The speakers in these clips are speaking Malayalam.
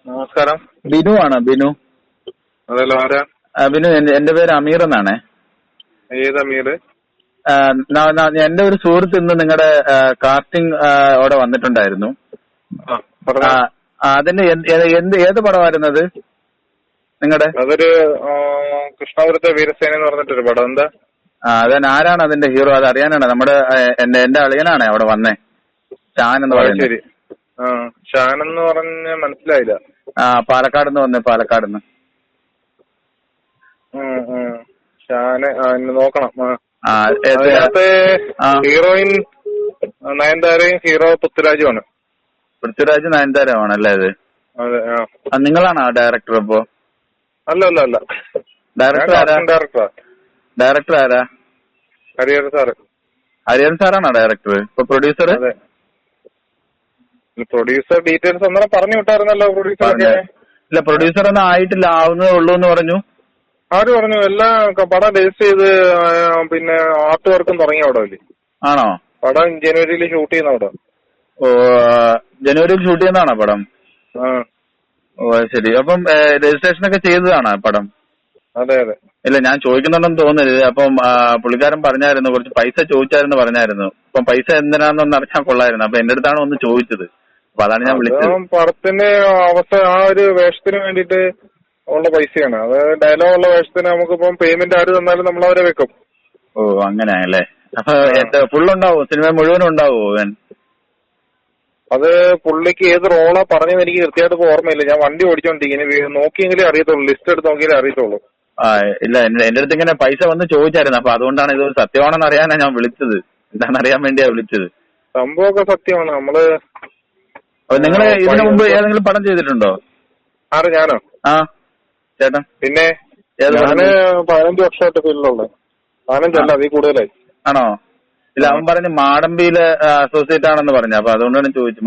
നമസ്കാരം. ബിനു ആണോ? ബിനു. അതല്ലോ, ആരാ? ബിനു, എന്റെ പേര് അമീർ എന്നാണേ. ഏത് അമീർ? എന്റെ ഒരു സുഹൃത്ത് ഇന്ന് നിങ്ങളുടെ കാസ്റ്റിംഗ് അവിടെ വന്നിട്ടുണ്ടായിരുന്നു. അതിന്റെ ഏത് പടമായിരുന്നു അത് നിങ്ങളുടെ? അതൊരു കൃഷ്ണപുരത്തെ വീരസേന എന്ന് പറഞ്ഞിട്ടൊരു പടം. എന്താ? അതന്നെ. ആരാണ് അതിന്റെ ഹീറോ? അത് അറിയാനാണ്. നമ്മുടെ എന്റെ അളിയനാണ് അവിടെ വന്നേ, ഷാൻ എന്ന് പറയുന്നത്. ശരി. ഷാൻ എന്ന് പറഞ്ഞ മനസ്സിലായില്ല. പാലക്കാട് നിന്ന് വന്നേ, പാലക്കാട് നിന്ന്. ഷാന് നോക്കണം. അതിനകത്ത് ഹീറോയിൻ നയൻതാരയും ഹീറോ പൃഥ്വിരാജുമാണ്. പൃഥ്വിരാജ് നയൻതാരമാണല്ലേ അത്? അതെ. നിങ്ങളാണോ ഡയറക്ടർ? അപ്പോ അല്ല, ഡയറക്ടർ ആരാ? ഹരിഹരൻ സാറ്. ഹരിഹരൻ സാറാണോ ഡയറക്ടർ? ഇപ്പൊ പ്രൊഡ്യൂസർ? പ്രൊഡ്യൂസർ ഡീറ്റെയിൽസ് ഒന്നും പറഞ്ഞു വിട്ടായിരുന്നല്ലോ. പ്രൊഡ്യൂസർ ഇല്ല, പ്രൊഡ്യൂസർ ഒന്നും ആയിട്ടില്ല, ആവുന്നതേ ഉള്ളൂ എന്ന് പറഞ്ഞു. ആര് പറഞ്ഞു? എല്ലാം പടം രജിസ്റ്റർ ചെയ്ത് പിന്നെ ആർട്ട് വർക്കും തുടങ്ങിയ പടമല്ലേ? ആണോ? പടം ജനുവരിയിൽ ഷൂട്ട് ചെയ്യുന്ന പടം. ഓ, ജനുവരിയിൽ ഷൂട്ട് ചെയ്യുന്നതാണോ പടം? ഓ ശരി. അപ്പം രജിസ്ട്രേഷൻ ഒക്കെ ചെയ്തതാണോ പടം? അതെ. ഇല്ല, ഞാൻ ചോദിക്കുന്നുണ്ടെന്ന് തോന്നരുത്. അപ്പം പുള്ളിക്കാരൻ പറഞ്ഞായിരുന്നു, കുറച്ച് പൈസ ചോദിച്ചായിരുന്നു പറഞ്ഞായിരുന്നു. അപ്പം പൈസ എന്തിനാന്നൊന്ന് അറിഞ്ഞാൽ കൊള്ളായിരുന്നു. അപ്പൊ എന്റെ അടുത്താണ് ഒന്ന് ചോദിച്ചത്. അപ്പൊ അതാണ് ഞാൻ വിളിച്ചത്. പടത്തിന്റെ അവസ്ഥ ആ ഒരു വേഷത്തിന് വേണ്ടിട്ട് ഉള്ള പൈസയാണ്. അത് ഡയലോഗ് ഉള്ള വേഷത്തിന് നമുക്കിപ്പം പേയ്മെന്റ് ആര് തന്നാലും നമ്മൾ അവരെ വെക്കും. ഓ അങ്ങനെയാണല്ലേ? അപ്പൊ ഫുള്ളുണ്ടാവോ? സിനിമ മുഴുവനും ഉണ്ടാവോ? അത് പുള്ളിക്ക് ഏത് റോളാ പറഞ്ഞത് എനിക്ക് കൃത്യമായിട്ട് ഇപ്പൊ ഓർമ്മയില്ല. ഞാൻ വണ്ടി ഓടിച്ചോണ്ടിരിക്കുന്നു. നോക്കിയെങ്കിലേ അറിയത്തുള്ളൂ, ലിസ്റ്റ് എടുത്ത് നോക്കിയാലേ അറിയത്തുള്ളൂ. ഇല്ല, എന്റെ അടുത്ത് ഇങ്ങനെ പൈസ വന്ന് ചോദിച്ചായിരുന്നു. അപ്പൊ അതുകൊണ്ടാണ് ഇത് സത്യമാണെന്ന് അറിയാനാണ് ഞാൻ വിളിച്ചത്. എന്താണെന്ന് അറിയാൻ വേണ്ടിയാ വിളിച്ചത്. സംഭവമൊക്കെ സത്യമാണ്. നമ്മള് നിങ്ങൾ ഇതിനു മുമ്പ് ഏതെങ്കിലും പടം ചെയ്തിട്ടുണ്ടോ? ആര്? ഞാനോ? ചേട്ടൻ. പിന്നെ ഞാന് 15 വർഷമായിട്ട് ഫീൽഡിലുള്ള. 15 അല്ല, അതിൽ കൂടുതലായി. ആണോ? ഇല്ല, അവൻ പറഞ്ഞു മാടമ്പിയില് അസോസിയേറ്റ് ആണെന്ന് പറഞ്ഞു. അപ്പൊ അതുകൊണ്ടാണ് ചോദിച്ചത്.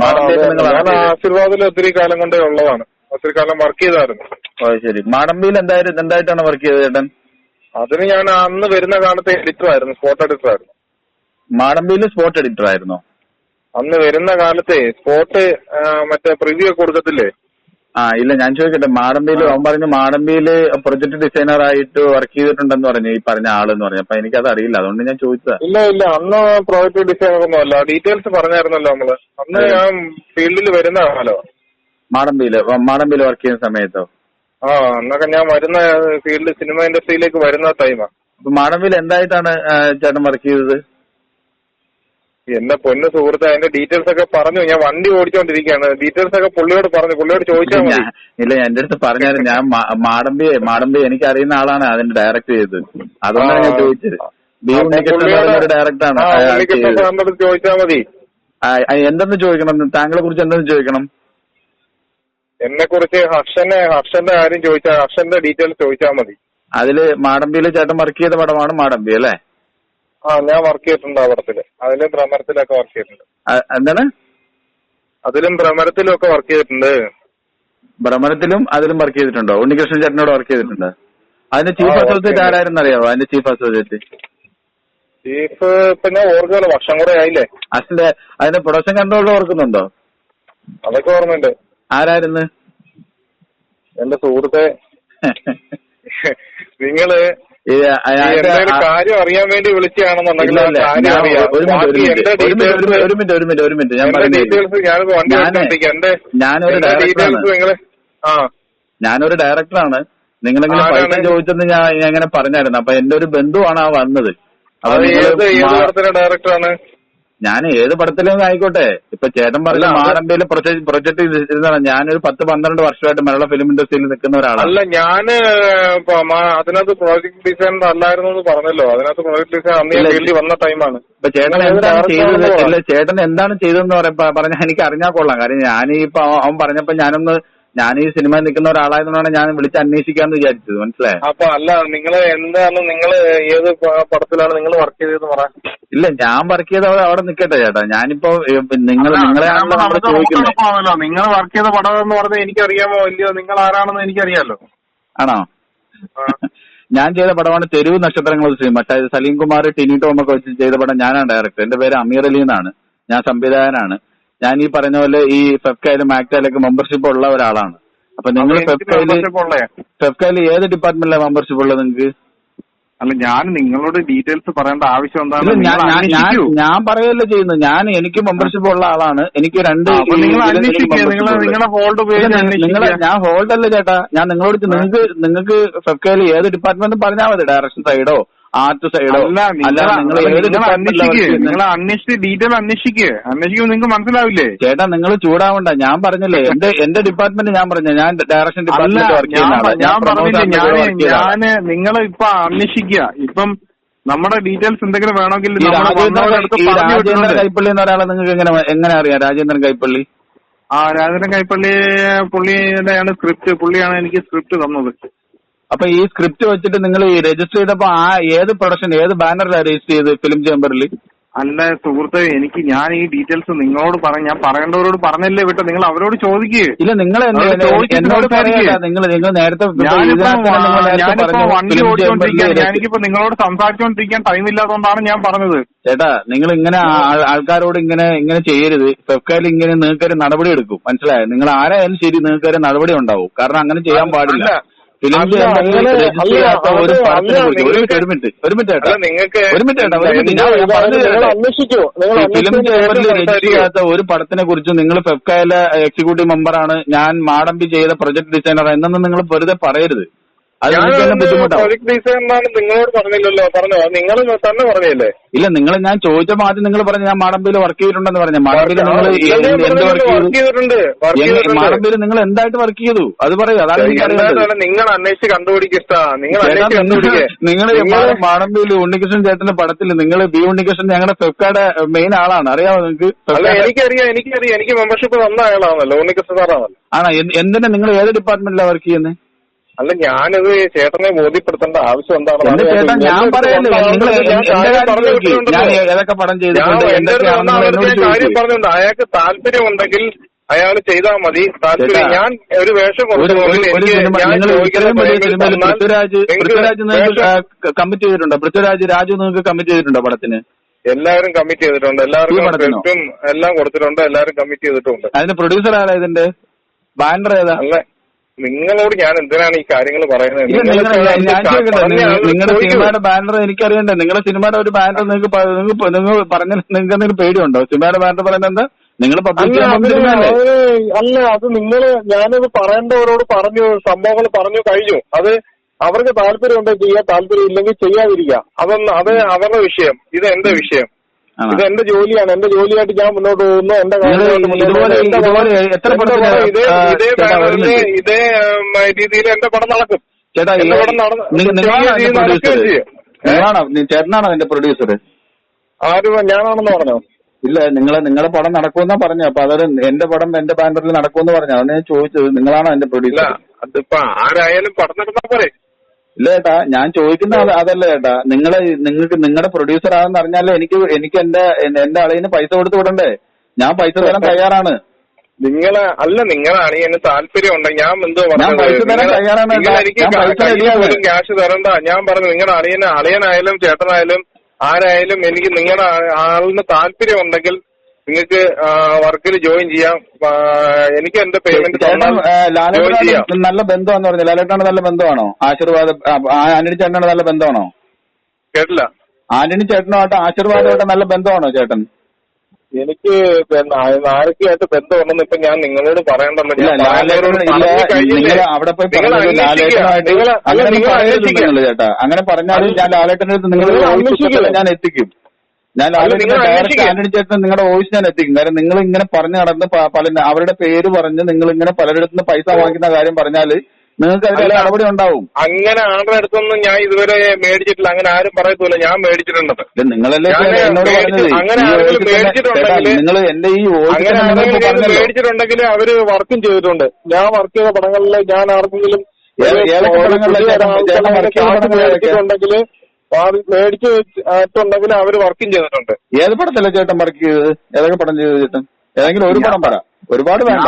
ഞാൻ ആശീർവാദിൽ ഒത്തിരി കാലം കൊണ്ടേ ഉള്ളതാണ്. ഒത്തിരി കാലം വർക്ക് ചെയ്തായിരുന്നു. ഓ ശരി. മാടമ്പിയിൽ എന്തായിട്ടാണ് വർക്ക് ചെയ്തത് ചേട്ടൻ? അതിന് ഞാൻ അന്ന് വരുന്ന കാലത്ത് എഡിറ്റർ ആയിരുന്നു, സ്പോട്ട് എഡിറ്റർ ആയിരുന്നു. മാടമ്പിയിൽ സ്പോട്ട് എഡിറ്റർ ആയിരുന്നോ? അന്ന് വരുന്ന കാലത്തെ സ്പോട്ട് മറ്റേ പ്രിവ്യൂ ഒക്കെ കൊടുക്കത്തില്ലേ? ഇല്ല, ഞാൻ ചോദിക്കട്ടെ. മാടമ്പിയിൽ അവൻ പറഞ്ഞു മാടമ്പിയില് പ്രൊജക്ട് ഡിസൈനർ ആയിട്ട് വർക്ക് ചെയ്തിട്ടുണ്ടെന്ന് പറഞ്ഞു ഈ പറഞ്ഞ ആളെന്ന് പറഞ്ഞു. അപ്പൊ എനിക്കത് അറിയില്ല, അതുകൊണ്ട് ഞാൻ ചോദിച്ചതാ. ഇല്ല, അന്ന് പ്രൊജക്ട് ഡിസൈനർ ഒന്നും അല്ല. ഡീറ്റെയിൽസ് പറഞ്ഞായിരുന്നല്ലോ നമ്മള്. അന്ന് ഞാൻ ഫീൽഡിൽ വരുന്ന കാലോ. മാടമ്പിയിൽ വർക്ക് ചെയ്യുന്ന സമയത്തോ? അന്നൊക്കെ ഞാൻ വരുന്ന ഫീൽഡ് സിനിമ ഇൻഡസ്ട്രിയിലേക്ക് വരുന്ന ടൈമാ. അപ്പൊ മാടമ്പിയിൽ എന്തായിട്ടാണ് ചേട്ടൻ വർക്ക് ചെയ്തത്? എന്റെ പൊന്നു സുഹൃത്ത്, അതിന്റെ ഡീറ്റെയിൽസ് ഒക്കെ പറഞ്ഞു. ഞാൻ വണ്ടി ഓടിച്ചോണ്ടിരിക്കുകയാണ്. ഡീറ്റെയിൽസ് ഒക്കെ പുള്ളിയോട് ചോദിച്ചാൽ മതി. ഇല്ല, എന്റെ അടുത്ത് പറഞ്ഞാലും ഞാൻ മാടമ്പി എനിക്ക് അറിയുന്ന ആളാണ് അതിന്റെ ഡയറക്ട് ചെയ്തത്. അതുകൊണ്ടാണ് ഞാൻ ചോദിച്ചത്. ഡയറക്ടറാണ്. ചോദിച്ചാൽ മതി. എന്തെന്ന് ചോദിക്കണം? താങ്കളെ കുറിച്ച് എന്തെന്ന് ചോദിക്കണം? എന്നെ കുറിച്ച് ഹർഷന്റെ കാര്യം ചോദിച്ചാൽ ഹർഷന്റെ ഡീറ്റെയിൽസ് ചോദിച്ചാൽ മതി. അതില് മാടമ്പിയില് ചേട്ടൻ വർക്ക് ചെയ്ത പടമാണ് മാടമ്പി അല്ലേ? ഞാൻ വർക്ക് ചെയ്തിട്ടുണ്ട് ആ പടത്തില്. അതിലും ഭ്രമരത്തിലൊക്കെ വർക്ക് ചെയ്തിട്ടുണ്ട്. എന്താണ്? അതിലും ഭ്രമരത്തിലും ഒക്കെ വർക്ക് ചെയ്തിട്ടുണ്ട്. ഭ്രമരത്തിലും അതിലും വർക്ക് ചെയ്തിട്ടുണ്ടോ? ഉണ്ണികൃഷ്ണൻ ചേട്ടനോട് വർക്ക് ചെയ്തിട്ടുണ്ട്. അതിന്റെ ചീഫ് അസോസിയേറ്റ് ആരായിരുന്നു അറിയാവോ? അതിന്റെ ചീഫ് അസോസിയേറ്റ് ഇപ്പൊ ഞാൻ ഓർക്കുമല്ലോ, വർഷം കൂടെ ആയില്ലേ. അതിന്റെ പ്രൊഡക്ഷൻ കൺട്രോൾ ഓർക്കുന്നുണ്ടോ? അതൊക്കെ ഓർമ്മയുണ്ട്. ആരായിരുന്നു? എന്റെ സുഹൃത്തെ, നിങ്ങള് കാര്യം അറിയാൻ വേണ്ടി വിളിച്ചാണെന്നുണ്ടെങ്കിൽ ഞാനൊരു ഡയറക്ടറാണ്. നിങ്ങളെങ്ങനെ പൈസ ചോദിച്ചെന്ന് ഞാൻ അങ്ങനെ പറഞ്ഞായിരുന്നു. അപ്പൊ എന്റെ ഒരു ബന്ധുവാണ് ആ വന്നത്. ഡയറക്ടറാണ് ഞാൻ. ഏത് പടത്തിലും ആയിക്കോട്ടെ. ഇപ്പൊ ചേട്ടൻ പറഞ്ഞ മാടമ്പിയില് പ്രൊജക്ട് ഇരുന്നാണ്. ഞാനൊരു 10-12 വർഷമായിട്ട് മലയാള ഫിലിം ഇൻഡസ്ട്രിയിൽ നിൽക്കുന്ന ഒരാളാണ്. അല്ല, ഞാന് അതിനകത്ത് പ്രോജക്ട് ഡിസൈനർ അല്ലായിരുന്നു എന്ന് പറഞ്ഞല്ലോ. അതിനകത്ത് പ്രോജക്ട് ഡിസൈനർ അന്ന് ഫീൽഡിൽ വന്ന ടൈമാണ്. ഇപ്പൊ ചേട്ടൻ എന്താണ് ചെയ്തത്? അല്ല, ചേട്ടൻ എന്താണ് ചെയ്തതെന്ന് പറഞ്ഞാൽ എനിക്ക് അറിഞ്ഞാൽ കൊള്ളാം. കാര്യം ഞാനിപ്പോ അവൻ പറഞ്ഞപ്പോ ഞാൻ ഈ സിനിമ നിൽക്കുന്ന ഒരാളായതുകൊണ്ടാണ് ഞാൻ വിളിച്ച് അന്വേഷിക്കാന്ന് വിചാരിച്ചത്. മനസ്സിലായോ? അപ്പൊ അല്ല, നിങ്ങള് ഏത് പടത്തിലാണ് നിങ്ങൾ വർക്ക് ചെയ്തതെന്ന് പറയാൻ? ഇല്ല, ഞാൻ വർക്ക് ചെയ്ത അവിടെ നിൽക്കട്ടെ ചേട്ടാ. ഞാനിപ്പോ നിങ്ങളെയാണല്ലോ നമ്മൾ ചോദിക്കുന്നത്. നിങ്ങൾ വർക്ക് ചെയ്ത പടം എന്ന് പറഞ്ഞാൽ എനിക്കറിയാമോ ഇല്ലയോ? നിങ്ങൾ ആരാണെന്ന് എനിക്കറിയാലോ. ആണോ? ഞാൻ ചെയ്ത പടമാണ് തെരുവ് നക്ഷത്രങ്ങൾ സിനിമ. സലീം കുമാർ, ടിനി ടോം ഒക്കെ വെച്ച് ചെയ്ത പടം. ഞാനാണ് ഡയറക്ടർ. എന്റെ പേര് അമീർ അലി എന്നാണ്. ഞാൻ സംവിധായകനാണ്. ഞാൻ ഈ പറഞ്ഞ പോലെ ഈ ഫെഫ്കയിലും ആക്ടയിലൊക്കെ മെമ്പർഷിപ്പ് ഉള്ള ഒരാളാണ്. അപ്പൊ നിങ്ങൾ ഫെഫ്കയിൽ ഏത് ഡിപ്പാർട്ട്മെന്റിലെ മെമ്പർഷിപ്പ് ഉള്ളത് നിങ്ങൾക്ക്? അല്ല, ഞാൻ നിങ്ങളോട് ഡീറ്റെയിൽസ് പറയേണ്ട ആവശ്യം എന്താണ്? ഞാൻ പറയല്ലേ ചെയ്യുന്നത്. എനിക്ക് മെമ്പർഷിപ്പ് ഉള്ള ആളാണ്. എനിക്ക് രണ്ട് നിങ്ങളെ ഹോൾഡ് ഞാൻ ഹോൾഡ് അല്ല ചേട്ടാ. ഞാൻ നിങ്ങളോട് നിങ്ങൾക്ക് ഫെഫ്കയിൽ ഏത് ഡിപ്പാർട്ട്മെന്റ് പറഞ്ഞാൽ മതി. ഡയറക്ഷൻ സൈഡോ ആർട്ട് സൈഡോ അല്ല, നിങ്ങൾ അന്വേഷിച്ച് ഡീറ്റെയിൽ അന്വേഷിക്കുമ്പോൾ നിങ്ങൾക്ക് മനസ്സിലാവില്ലേ? ചേട്ടാ നിങ്ങൾ ചൂടാവണ്ട. ഞാൻ പറഞ്ഞില്ലേ എന്റെ ഡിപ്പാർട്ട്മെന്റ് ഞാൻ പറഞ്ഞു. ഞാൻ ഡയറക്ഷൻ ഡിപ്പാർട്ട്മെന്റ് വർക്ക് ചെയ്യുന്ന ഞാൻ പറഞ്ഞില്ലേ, ഞാന് നിങ്ങൾ ഇപ്പൊ അന്വേഷിക്കുക. ഇപ്പം നമ്മുടെ ഡീറ്റെയിൽസ് എന്തെങ്കിലും വേണമെങ്കിൽ രാജേന്ദ്രൻ കൈപ്പള്ളി എന്ന ഒരാളെ നിങ്ങൾക്ക് എങ്ങനെ അറിയാം? രാജേന്ദ്രൻ കൈപ്പള്ളി രാജേന്ദ്രൻ കൈപ്പള്ളി പുള്ളിയുടെയാണ് പുള്ളിയാണ് എനിക്ക് സ്ക്രിപ്റ്റ് തന്നത്. അപ്പൊ ഈ സ്ക്രിപ്റ്റ് വെച്ചിട്ട് നിങ്ങൾ ഈ രജിസ്റ്റർ ചെയ്തപ്പോ ഏത് പ്രൊഡക്ഷൻ ഏത് ബാനറിലാണ് രജിസ്റ്റർ ചെയ്ത് ഫിലിം ചേംബറിൽ? അല്ല സുഹൃത്തെ, ഞാൻ ഈ ഡീറ്റെയിൽസ് നിങ്ങളോട് ഞാൻ പറയേണ്ടവരോട് പറഞ്ഞല്ലേ വിട്ടോ. നിങ്ങൾ അവരോട് ചോദിക്കുക. ഇല്ല, നിങ്ങൾ എന്നോട് പറയില്ല. നിങ്ങൾ നേരത്തെ ഞാനിപ്പോ വണ്ടി ഓടിച്ചോണ്ടിരിക്കാൻ എനിക്കിപ്പോ നിങ്ങളോട് സംസാരിച്ചോണ്ടിരിക്കാൻ ടൈമില്ലാത്തതുകൊണ്ടാണ് ഞാൻ പറഞ്ഞത്. ചേട്ടാ നിങ്ങൾ ഇങ്ങനെ ആൾക്കാരോട് ഇങ്ങനെ ചെയ്യരുത്. ഫെഫ്കയിൽ ഇങ്ങനെ നിങ്ങൾക്കൊരു നടപടി എടുക്കും. മനസ്സിലായോ? നിങ്ങൾ ആരായാലും ശരി, നിങ്ങൾക്കൊരു നടപടി ഉണ്ടാവും. കാരണം അങ്ങനെ ചെയ്യാൻ പാടില്ല. ഫിലിം ചേംബറിൽ രജിസ്റ്റർ ചെയ്യാത്ത ഒരു പടത്തിനെ കുറിച്ച് നിങ്ങൾ ഫെഫ്കയിലെ എക്സിക്യൂട്ടീവ് മെമ്പറാണ്, ഞാൻ മാടമ്പി ചെയ്ത പ്രൊജക്ട് ഡിസൈനർ എന്നൊന്നും നിങ്ങൾ വെറുതെ പറയരുത്. അത് പ്രൊജക്ട് ഡിസൈനറാണ് നിങ്ങളോട് പറഞ്ഞില്ലല്ലോ. പറഞ്ഞോ, നിങ്ങൾ തന്നെ പറഞ്ഞല്ലേ? ഇല്ല, ഞാൻ ചോദിച്ചപ്പോ ആദ്യം നിങ്ങൾ പറഞ്ഞു ഞാൻ മാടമ്പിയിൽ വർക്ക് ചെയ്തിട്ടുണ്ടെന്ന് പറഞ്ഞു. മാടമ്പിയിൽ നിങ്ങൾ എന്ത് വർക്ക് ചെയ്തു? മാടമ്പിയിൽ നിങ്ങൾ എന്തായിട്ട് വർക്ക് ചെയ്തു അത് പറയൂ. അതാണ് നിങ്ങൾ അന്വേഷിച്ച് കണ്ടുപിടിക്കാ. നിങ്ങൾ മാടമ്പിയിൽ ഉണ്ണികൃഷ്ണൻ ചേട്ടന്റെ പടത്തിൽ നിങ്ങൾ ബി ഉണ്ണികൃഷ്ണൻ ഞങ്ങളുടെ ഫെഫ്കയുടെ മെയിൻ ആളാണ്. അറിയാമോ നിങ്ങൾക്ക്? എനിക്കറിയാം. എനിക്ക് മെമ്പർഷിപ്പ് തന്ന ആളാണല്ലോ ഉണ്ണികൃഷ്ണൻ സാറാണല്ലോ. ആണോ? എന്തിനാ നിങ്ങൾ ഏത് ഡിപ്പാർട്ട്മെന്റിലാണ് വർക്ക് ചെയ്യുന്നത്? അല്ല, ഞാനിത് ചേട്ടനെ ബോധ്യപ്പെടുത്തേണ്ട ആവശ്യം എന്താണ്? ചേട്ടാ ഞാൻ പറയല്ലേ, ഏതൊക്കെ പടം കാര്യം പറഞ്ഞുണ്ട്. അയാൾക്ക് താല്പര്യമുണ്ടെങ്കിൽ അയാൾ ചെയ്താൽ മതി. താല്പര്യം ഞാൻ ഒരു വേഷം കമ്മിറ്റ് ചെയ്തിട്ടുണ്ടോ? പൃഥ്വിരാജ് രാജു നിങ്ങൾക്ക് കമ്മിറ്റ് ചെയ്തിട്ടുണ്ടോ പടത്തിന്? എല്ലാവരും കമ്മിറ്റ് ചെയ്തിട്ടുണ്ട്. എല്ലാവർക്കും എല്ലാം കൊടുത്തിട്ടുണ്ട്. എല്ലാവരും കമ്മിറ്റ് ചെയ്തിട്ടുണ്ട്. അതിന് പ്രൊഡ്യൂസർ ആരാ? ഇതിന്റെ ബാനർ ഏതാ? അല്ല, നിങ്ങളോട് ഞാൻ എന്തിനാണ് ഈ കാര്യങ്ങൾ പറയുന്നത്? നിങ്ങളുടെ സിനിമയുടെ ബാനർ എനിക്കറിയണ്ടേ? നിങ്ങളുടെ സിനിമയുടെ ഒരു ബാനർ നിങ്ങൾക്ക് പറഞ്ഞ നിങ്ങൾക്ക് എന്തെങ്കിലും പേടിയുണ്ടോ? സിനിമയുടെ ബാനർ പറയുന്നത് എന്താ? നിങ്ങൾ പബ്ലിക് അല്ല, അത് ഞാനത് പറയേണ്ടവരോട് പറഞ്ഞു, സംഭവങ്ങൾ പറഞ്ഞു കഴിഞ്ഞു. അത് അവർക്ക് താല്പര്യമുണ്ടെങ്കിൽ ചെയ്യാം, താല്പര്യം ഇല്ലെങ്കിൽ ചെയ്യാതിരിക്കാം. അത് അവരുടെ വിഷയം. ഇത് എന്റെ വിഷയം. ഇത് എന്റെ ജോലിയാണ്. എന്റെ ജോലിയായിട്ട് ഞാൻ മുന്നോട്ട് പോകുന്നു. എന്റെ ഇതേ രീതിയിൽ എന്റെ പടം നടക്കും. ചേട്ടനാണോ എന്റെ പ്രൊഡ്യൂസർ? ഞാനാണെന്ന് പറഞ്ഞോ? ഇല്ല, നിങ്ങളുടെ പടം നടക്കുമെന്നാ പറഞ്ഞു. അപ്പൊ അതൊരു എന്റെ പടം എന്റെ ബാനറിൽ നടക്കുമെന്ന് പറഞ്ഞു. അതാണ് ഞാൻ ചോദിച്ചത്. നിങ്ങളാണോ എന്റെ പ്രൊഡ്യൂസർ? അതിപ്പോ ആരായാലും പടം നടന്നാൽ പോരെ. ഇല്ല ചേട്ടാ, ഞാൻ ചോദിക്കുന്ന അതല്ല ചേട്ടാ. നിങ്ങൾക്ക് നിങ്ങളുടെ പ്രൊഡ്യൂസർ ആണെന്ന് അറിഞ്ഞാലേ എനിക്ക് എന്റെ അളിയന് പൈസ കൊടുത്തു വിടണ്ടേ? ഞാൻ പൈസ തരാൻ തയ്യാറാണ്. നിങ്ങളെ അളിയന് താല്പര്യം ഉണ്ടെങ്കിൽ ഞാൻ എന്തോ പൈസ തരാൻ തയ്യാറാണ്. എനിക്ക് ക്യാഷ് തരണ്ട. ഞാൻ പറഞ്ഞു നിങ്ങളുടെ അളിയനായാലും ചേട്ടനായാലും ആരായാലും എനിക്ക് നിങ്ങളുടെ ആളിന് താല്പര്യം ഉണ്ടെങ്കിൽ നിങ്ങൾക്ക് വർക്കിൽ ജോയിൻ ചെയ്യാം. എനിക്ക് എന്റെ പേയ്മെന്റ് നല്ല ബന്ധമാണെന്ന് പറഞ്ഞു. ലാലേട്ടാണ് നല്ല ബന്ധമാണോ? ആശീർവാദ് ആന്റണി ചേട്ടനാണ് നല്ല ബന്ധമാണോ? കേട്ടില്ല. ആന്റണി ചേട്ടനുമായിട്ട് ആശീർവാദമായിട്ട് നല്ല ബന്ധമാണോ ചേട്ടൻ? എനിക്ക് ആരൊക്കെയായിട്ട് ബന്ധമുണ്ടെന്ന് ഇപ്പൊ ഞാൻ നിങ്ങളോട് പറയണ്ടല്ലോ. അവിടെ പോയി ചേട്ടാ അങ്ങനെ പറഞ്ഞാലും ഞാൻ ലാലേട്ടൻ്റെ അടുത്ത് നിങ്ങളുടെ ഞാൻ എത്തിക്കും. ഞാൻ ഡയറക്റ്റ് ആന്റണി ചേട്ടൻ നിങ്ങളുടെ വോയിസ് ഞാൻ എത്തിക്കും. കാരണം നിങ്ങൾ ഇങ്ങനെ പറഞ്ഞു നടന്ന് അവരുടെ പേര് പറഞ്ഞ് നിങ്ങൾ ഇങ്ങനെ പലരിടത്തുനിന്ന് പൈസ വാങ്ങിക്കുന്ന കാര്യം പറഞ്ഞാല് നിങ്ങൾക്ക് അതിൽ നടപടി ഉണ്ടാവും. അങ്ങനെ ആരുടെ അടുത്തൊന്നും ഞാൻ ഇതുവരെ മേടിച്ചിട്ടില്ല. അങ്ങനെ ആരും പറയത്തില്ല ഞാൻ മേടിച്ചിട്ടുണ്ടെന്ന്. നിങ്ങളല്ലേ എന്നോട് പറഞ്ഞത്. നിങ്ങൾ എന്റെ ഈ മേടിച്ചിട്ടുണ്ടെങ്കിൽ അവര് വർക്കും ചെയ്തിട്ടുണ്ട്. ഞാൻ വർക്ക് ചെയ്ത പടങ്ങളിൽ ഞാൻ ആർക്കെങ്കിലും മേടിച്ചിട്ടുണ്ടെങ്കിൽ മേടിച്ചിട്ടുണ്ടെങ്കിൽ അവര് വർക്കും ചെയ്തിട്ടുണ്ട്. ഏത് പടത്തില്ല ചേട്ടൻ വർക്ക് ചെയ്തത്? ഏതൊക്കെ പടം ചെയ്തത് ചേട്ടൻ? ഏതെങ്കിലും ഒരു പടം പറ. ഒരുപാട് വേണ്ട.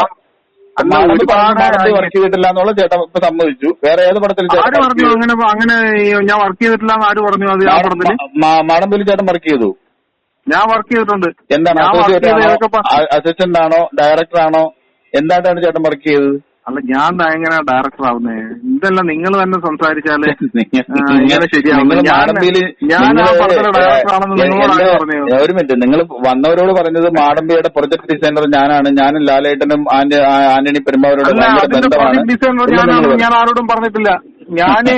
വർക്ക് ചെയ്തിട്ടില്ല എന്നുള്ള ചേട്ടൻ ഇപ്പൊ സമ്മതിച്ചു. വേറെ ഏത് പടത്തിൽ അങ്ങനെ ഞാൻ വർക്ക് ചെയ്തിട്ടില്ല ആര് പറഞ്ഞു? മാടമ്പിൽ ചേട്ടൻ വർക്ക് ചെയ്തു? ഞാൻ വർക്ക് ചെയ്തിട്ടുണ്ട്. എന്താണ് അസിസ്റ്റന്റ് ആണോ ഡയറക്ടർ ആണോ എന്തായിട്ടാണ് ചേട്ടൻ വർക്ക് ചെയ്തത്? അല്ല ഞാൻ എങ്ങനെ ഡയറക്ടർ ആവുന്നേ? ഇതെല്ലാം നിങ്ങൾ തന്നെ സംസാരിച്ചാല് ഇങ്ങനെ ശരിയാവും. ഞാൻ ആ പടത്തിലെ ഡയറക്ടർ ആണെന്ന് നിങ്ങളോട് പറഞ്ഞു. ഒരു മിനിറ്റ്, നിങ്ങൾ വന്നവരോട് പറഞ്ഞത് മാടമ്പിയുടെ പ്രൊജക്ട് ഡിസൈനർ ഞാനാണ്, ഞാനും ലാലേട്ടനും ആന്റണി പെരുമ്പാവൂരോട് ഞാൻ ആരോടും പറഞ്ഞിട്ടില്ല. ഞാന്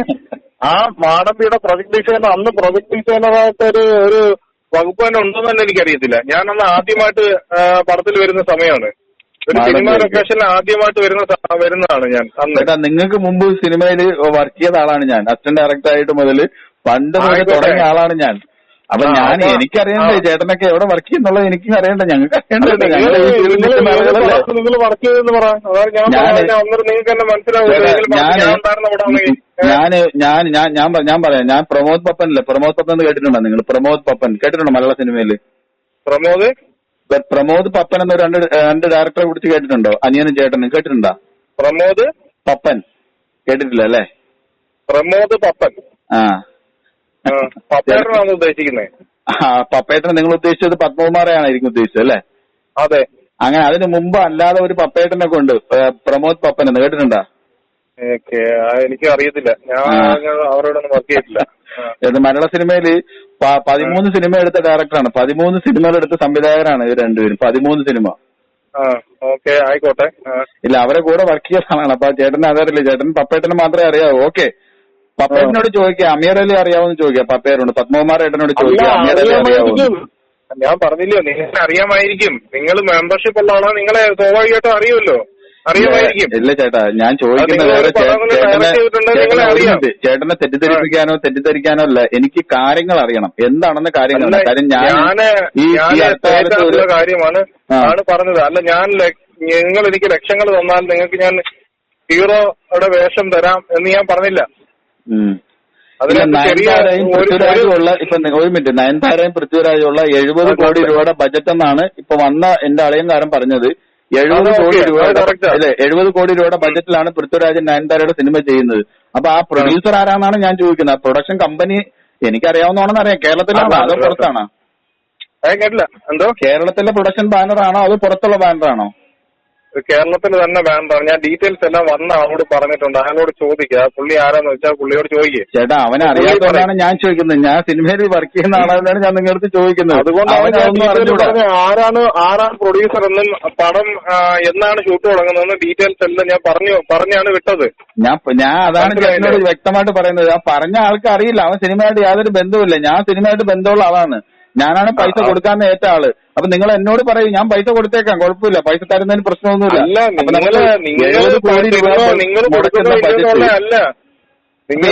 ആ മാടമ്പിയുടെ പ്രൊജക്ട് ഡിസൈനർ അന്ന് പ്രൊജക്ട് ഡിസൈനറായിട്ട് ഒരു വകുപ്പ് തന്നെ ഉണ്ടെന്ന് തന്നെ എനിക്കറിയത്തില്ല. ഞാനന്ന് ആദ്യമായിട്ട് പടത്തിൽ വരുന്ന സമയമാണ്, ഒരു സിനിമ ലൊക്കേഷനിൽ ആദ്യമായിട്ട് വരുന്നതാണ് ഞാൻ അന്ന്. നിങ്ങൾക്ക് മുമ്പ് സിനിമയിൽ വർക്ക് ചെയ്ത ആളാണ് ഞാൻ, അസിസ്റ്റന്റ് ഡയറക്ടർ ആയിട്ട് മുതൽ പണ്ട് മുതൽ തുടങ്ങിയ ആളാണ് ഞാൻ. അപ്പൊ ഞാൻ എനിക്കറിയണ്ടേ ചേട്ടനൊക്കെ എവിടെ വർക്ക് ചെയ്യുന്നുള്ളത് എനിക്കും അറിയണ്ട, ഞങ്ങൾക്ക് അറിയണ്ടേ. നിങ്ങൾ വർക്ക് ചെയ്തെന്ന് പറയാം, നിങ്ങൾക്ക് തന്നെ ഞാൻ പറയാം. ഞാൻ പ്രമോദ് പപ്പനല്ലേ, പ്രമോദ് പപ്പൻ എന്ന് കേട്ടിട്ടുണ്ടോ നിങ്ങൾ? പ്രമോദ് പപ്പൻ കേട്ടിട്ടുണ്ടോ മലയാള സിനിമയില്? പ്രമോദ് പപ്പൻ എന്ന രണ്ട് ഡയറക്ടറെ കുറിച്ച് കേട്ടിട്ടുണ്ടോ? അനിയനും ചേട്ടനും കേട്ടിട്ടുണ്ടോ? പ്രമോദ് പപ്പൻ കേട്ടിട്ടില്ല അല്ലേ? പ്രമോദ് പപ്പൻ പപ്പേട്ടനാണ് ഉദ്ദേശിക്കുന്നത്. പപ്പേട്ടനെ നിങ്ങൾ ഉദ്ദേശിച്ചത് പത്മകുമാറെയാണ് ഉദ്ദേശിച്ചത് അല്ലേ? അതെ. അങ്ങനെ അതിന് മുമ്പ് അല്ലാതെ ഒരു പപ്പേട്ടനെ കൊണ്ട് പ്രമോദ് പപ്പൻ എന്ന് കേട്ടിട്ടുണ്ടോ? എനിക്ക് അറിയത്തില്ല, ഞാൻ അവരോടൊന്നും വർക്ക് ചെയ്തിട്ടില്ല. മലയാള സിനിമയില് 13 സിനിമ എടുത്ത ഡയറക്ടറാണ്, 13 സിനിമകൾ എടുത്ത സംവിധായകരാണ് ഇവർ രണ്ടുപേരും. 13 സിനിമ. ആയിക്കോട്ടെ. ഇല്ല, അവരെ കൂടെ വർക്ക് ചെയ്തതാണ്. അപ്പൊ ചേട്ടന് അതറിയില്ല, ചേട്ടൻ പപ്പേട്ടന് മാത്രമേ അറിയാവൂ. ഓക്കെ, പപ്പേട്ടനോട് ചോദിക്കാം, അമീർ അലി അറിയാവുന്ന ചോദിക്കാം. പപ്പേരോട് പത്മകുമാർ ഏട്ടനോട് ചോദിക്കാം, അമീർ അലി അറിയാവൂ. ഞാൻ പറഞ്ഞില്ലയോ, നിങ്ങൾക്ക് അറിയാമായിരിക്കും. നിങ്ങൾ മെമ്പർഷിപ്പ് ഉള്ളതാണോ, നിങ്ങളെ സ്വാഭാവികമായിട്ടും അറിയുമല്ലോ, അറിയാമായിരിക്കും. ഇല്ല ചേട്ടാ, ഞാൻ ചോദിക്കുന്നത് ചേട്ടനെ തെറ്റിദ്ധരിക്കാനോ അല്ല, എനിക്ക് കാര്യങ്ങൾ അറിയണം, എന്താണെന്ന് കാര്യങ്ങൾ. കാര്യം ഞാൻ കാര്യമാണ് പറഞ്ഞത്. അല്ല, നിങ്ങൾ എനിക്ക് ലക്ഷങ്ങൾ തന്നാൽ നിങ്ങൾക്ക് ഞാൻ ഹീറോയുടെ വേഷം തരാം എന്ന് ഞാൻ പറഞ്ഞില്ല. നയൻതാരയും പൃഥ്വിരാജുള്ള ഇപ്പൊ ഒരു മിനിറ്റ്, നയൻതാരയും പൃഥ്വിരാജുള്ള 70 കോടി രൂപയുടെ ബജറ്റ് എന്നാണ് ഇപ്പൊ വന്ന എന്റെ അളിയൻകാരൻ പറഞ്ഞത്. 70 കോടി രൂപയുടെ 70 കോടി രൂപയുടെ ബജറ്റിലാണ് പൃഥ്വിരാജൻ നയൻതാരയുടെ സിനിമ ചെയ്യുന്നത്. അപ്പൊ ആ പ്രൊഡ്യൂസർ ആരാന്നാണ് ഞാൻ ചോദിക്കുന്നത്. ആ പ്രൊഡക്ഷൻ കമ്പനി എനിക്കറിയാവുന്നതാണെന്ന് അറിയാം. കേരളത്തിലാണോ അതോ പുറത്താണോ? എന്തോ കേരളത്തിലെ പ്രൊഡക്ഷൻ ബാനറാണോ അതോ പുറത്തുള്ള ബാനറാണോ? കേരളത്തിൽ തന്നെ ബാനറാണ്. ഞാൻ ഡീറ്റെയിൽസ് എല്ലാം വന്ന ആളോട് പറഞ്ഞിട്ടുണ്ട്. അയാളോട് ചോദിക്കുക, പുള്ളി ആരാന്ന് വെച്ചാൽ പുള്ളിയോട് ചോദിക്കുക. ചേട്ടാ, അവനെ അറിയാത്തതാണ് ഞാൻ ചോദിക്കുന്നത്. ഞാൻ സിനിമയിൽ വർക്ക് ചെയ്യുന്ന ആളാണ് ഞാൻ നിങ്ങളുടെ ചോദിക്കുന്നത്. അതുകൊണ്ട് ആരാണ് പ്രൊഡ്യൂസർ എന്നും പടം എന്നാണ് ഷൂട്ട് തുടങ്ങുന്നതെന്ന് ഡീറ്റെയിൽസ് എല്ലാം ഞാൻ പറഞ്ഞാണ് വിട്ടത്. ഞാൻ അതാണ് ചേട്ടനോട് വ്യക്തമായിട്ട് പറയുന്നത്. ആ പറഞ്ഞ ആൾക്ക് അറിയില്ല, അവൻ സിനിമയായിട്ട് യാതൊരു ബന്ധവുമില്ല. ഞാൻ സിനിമയായിട്ട് ബന്ധമുള്ള ആളാണ്, ഞാനാണ് പൈസ കൊടുക്കാന്ന് ഏറ്റ ആള്. അപ്പൊ നിങ്ങൾ എന്നോട് പറയും, ഞാൻ പൈസ കൊടുത്തേക്കാം, കുഴപ്പമില്ല, പൈസ തരുന്നതിന് പ്രശ്നമൊന്നുമില്ല.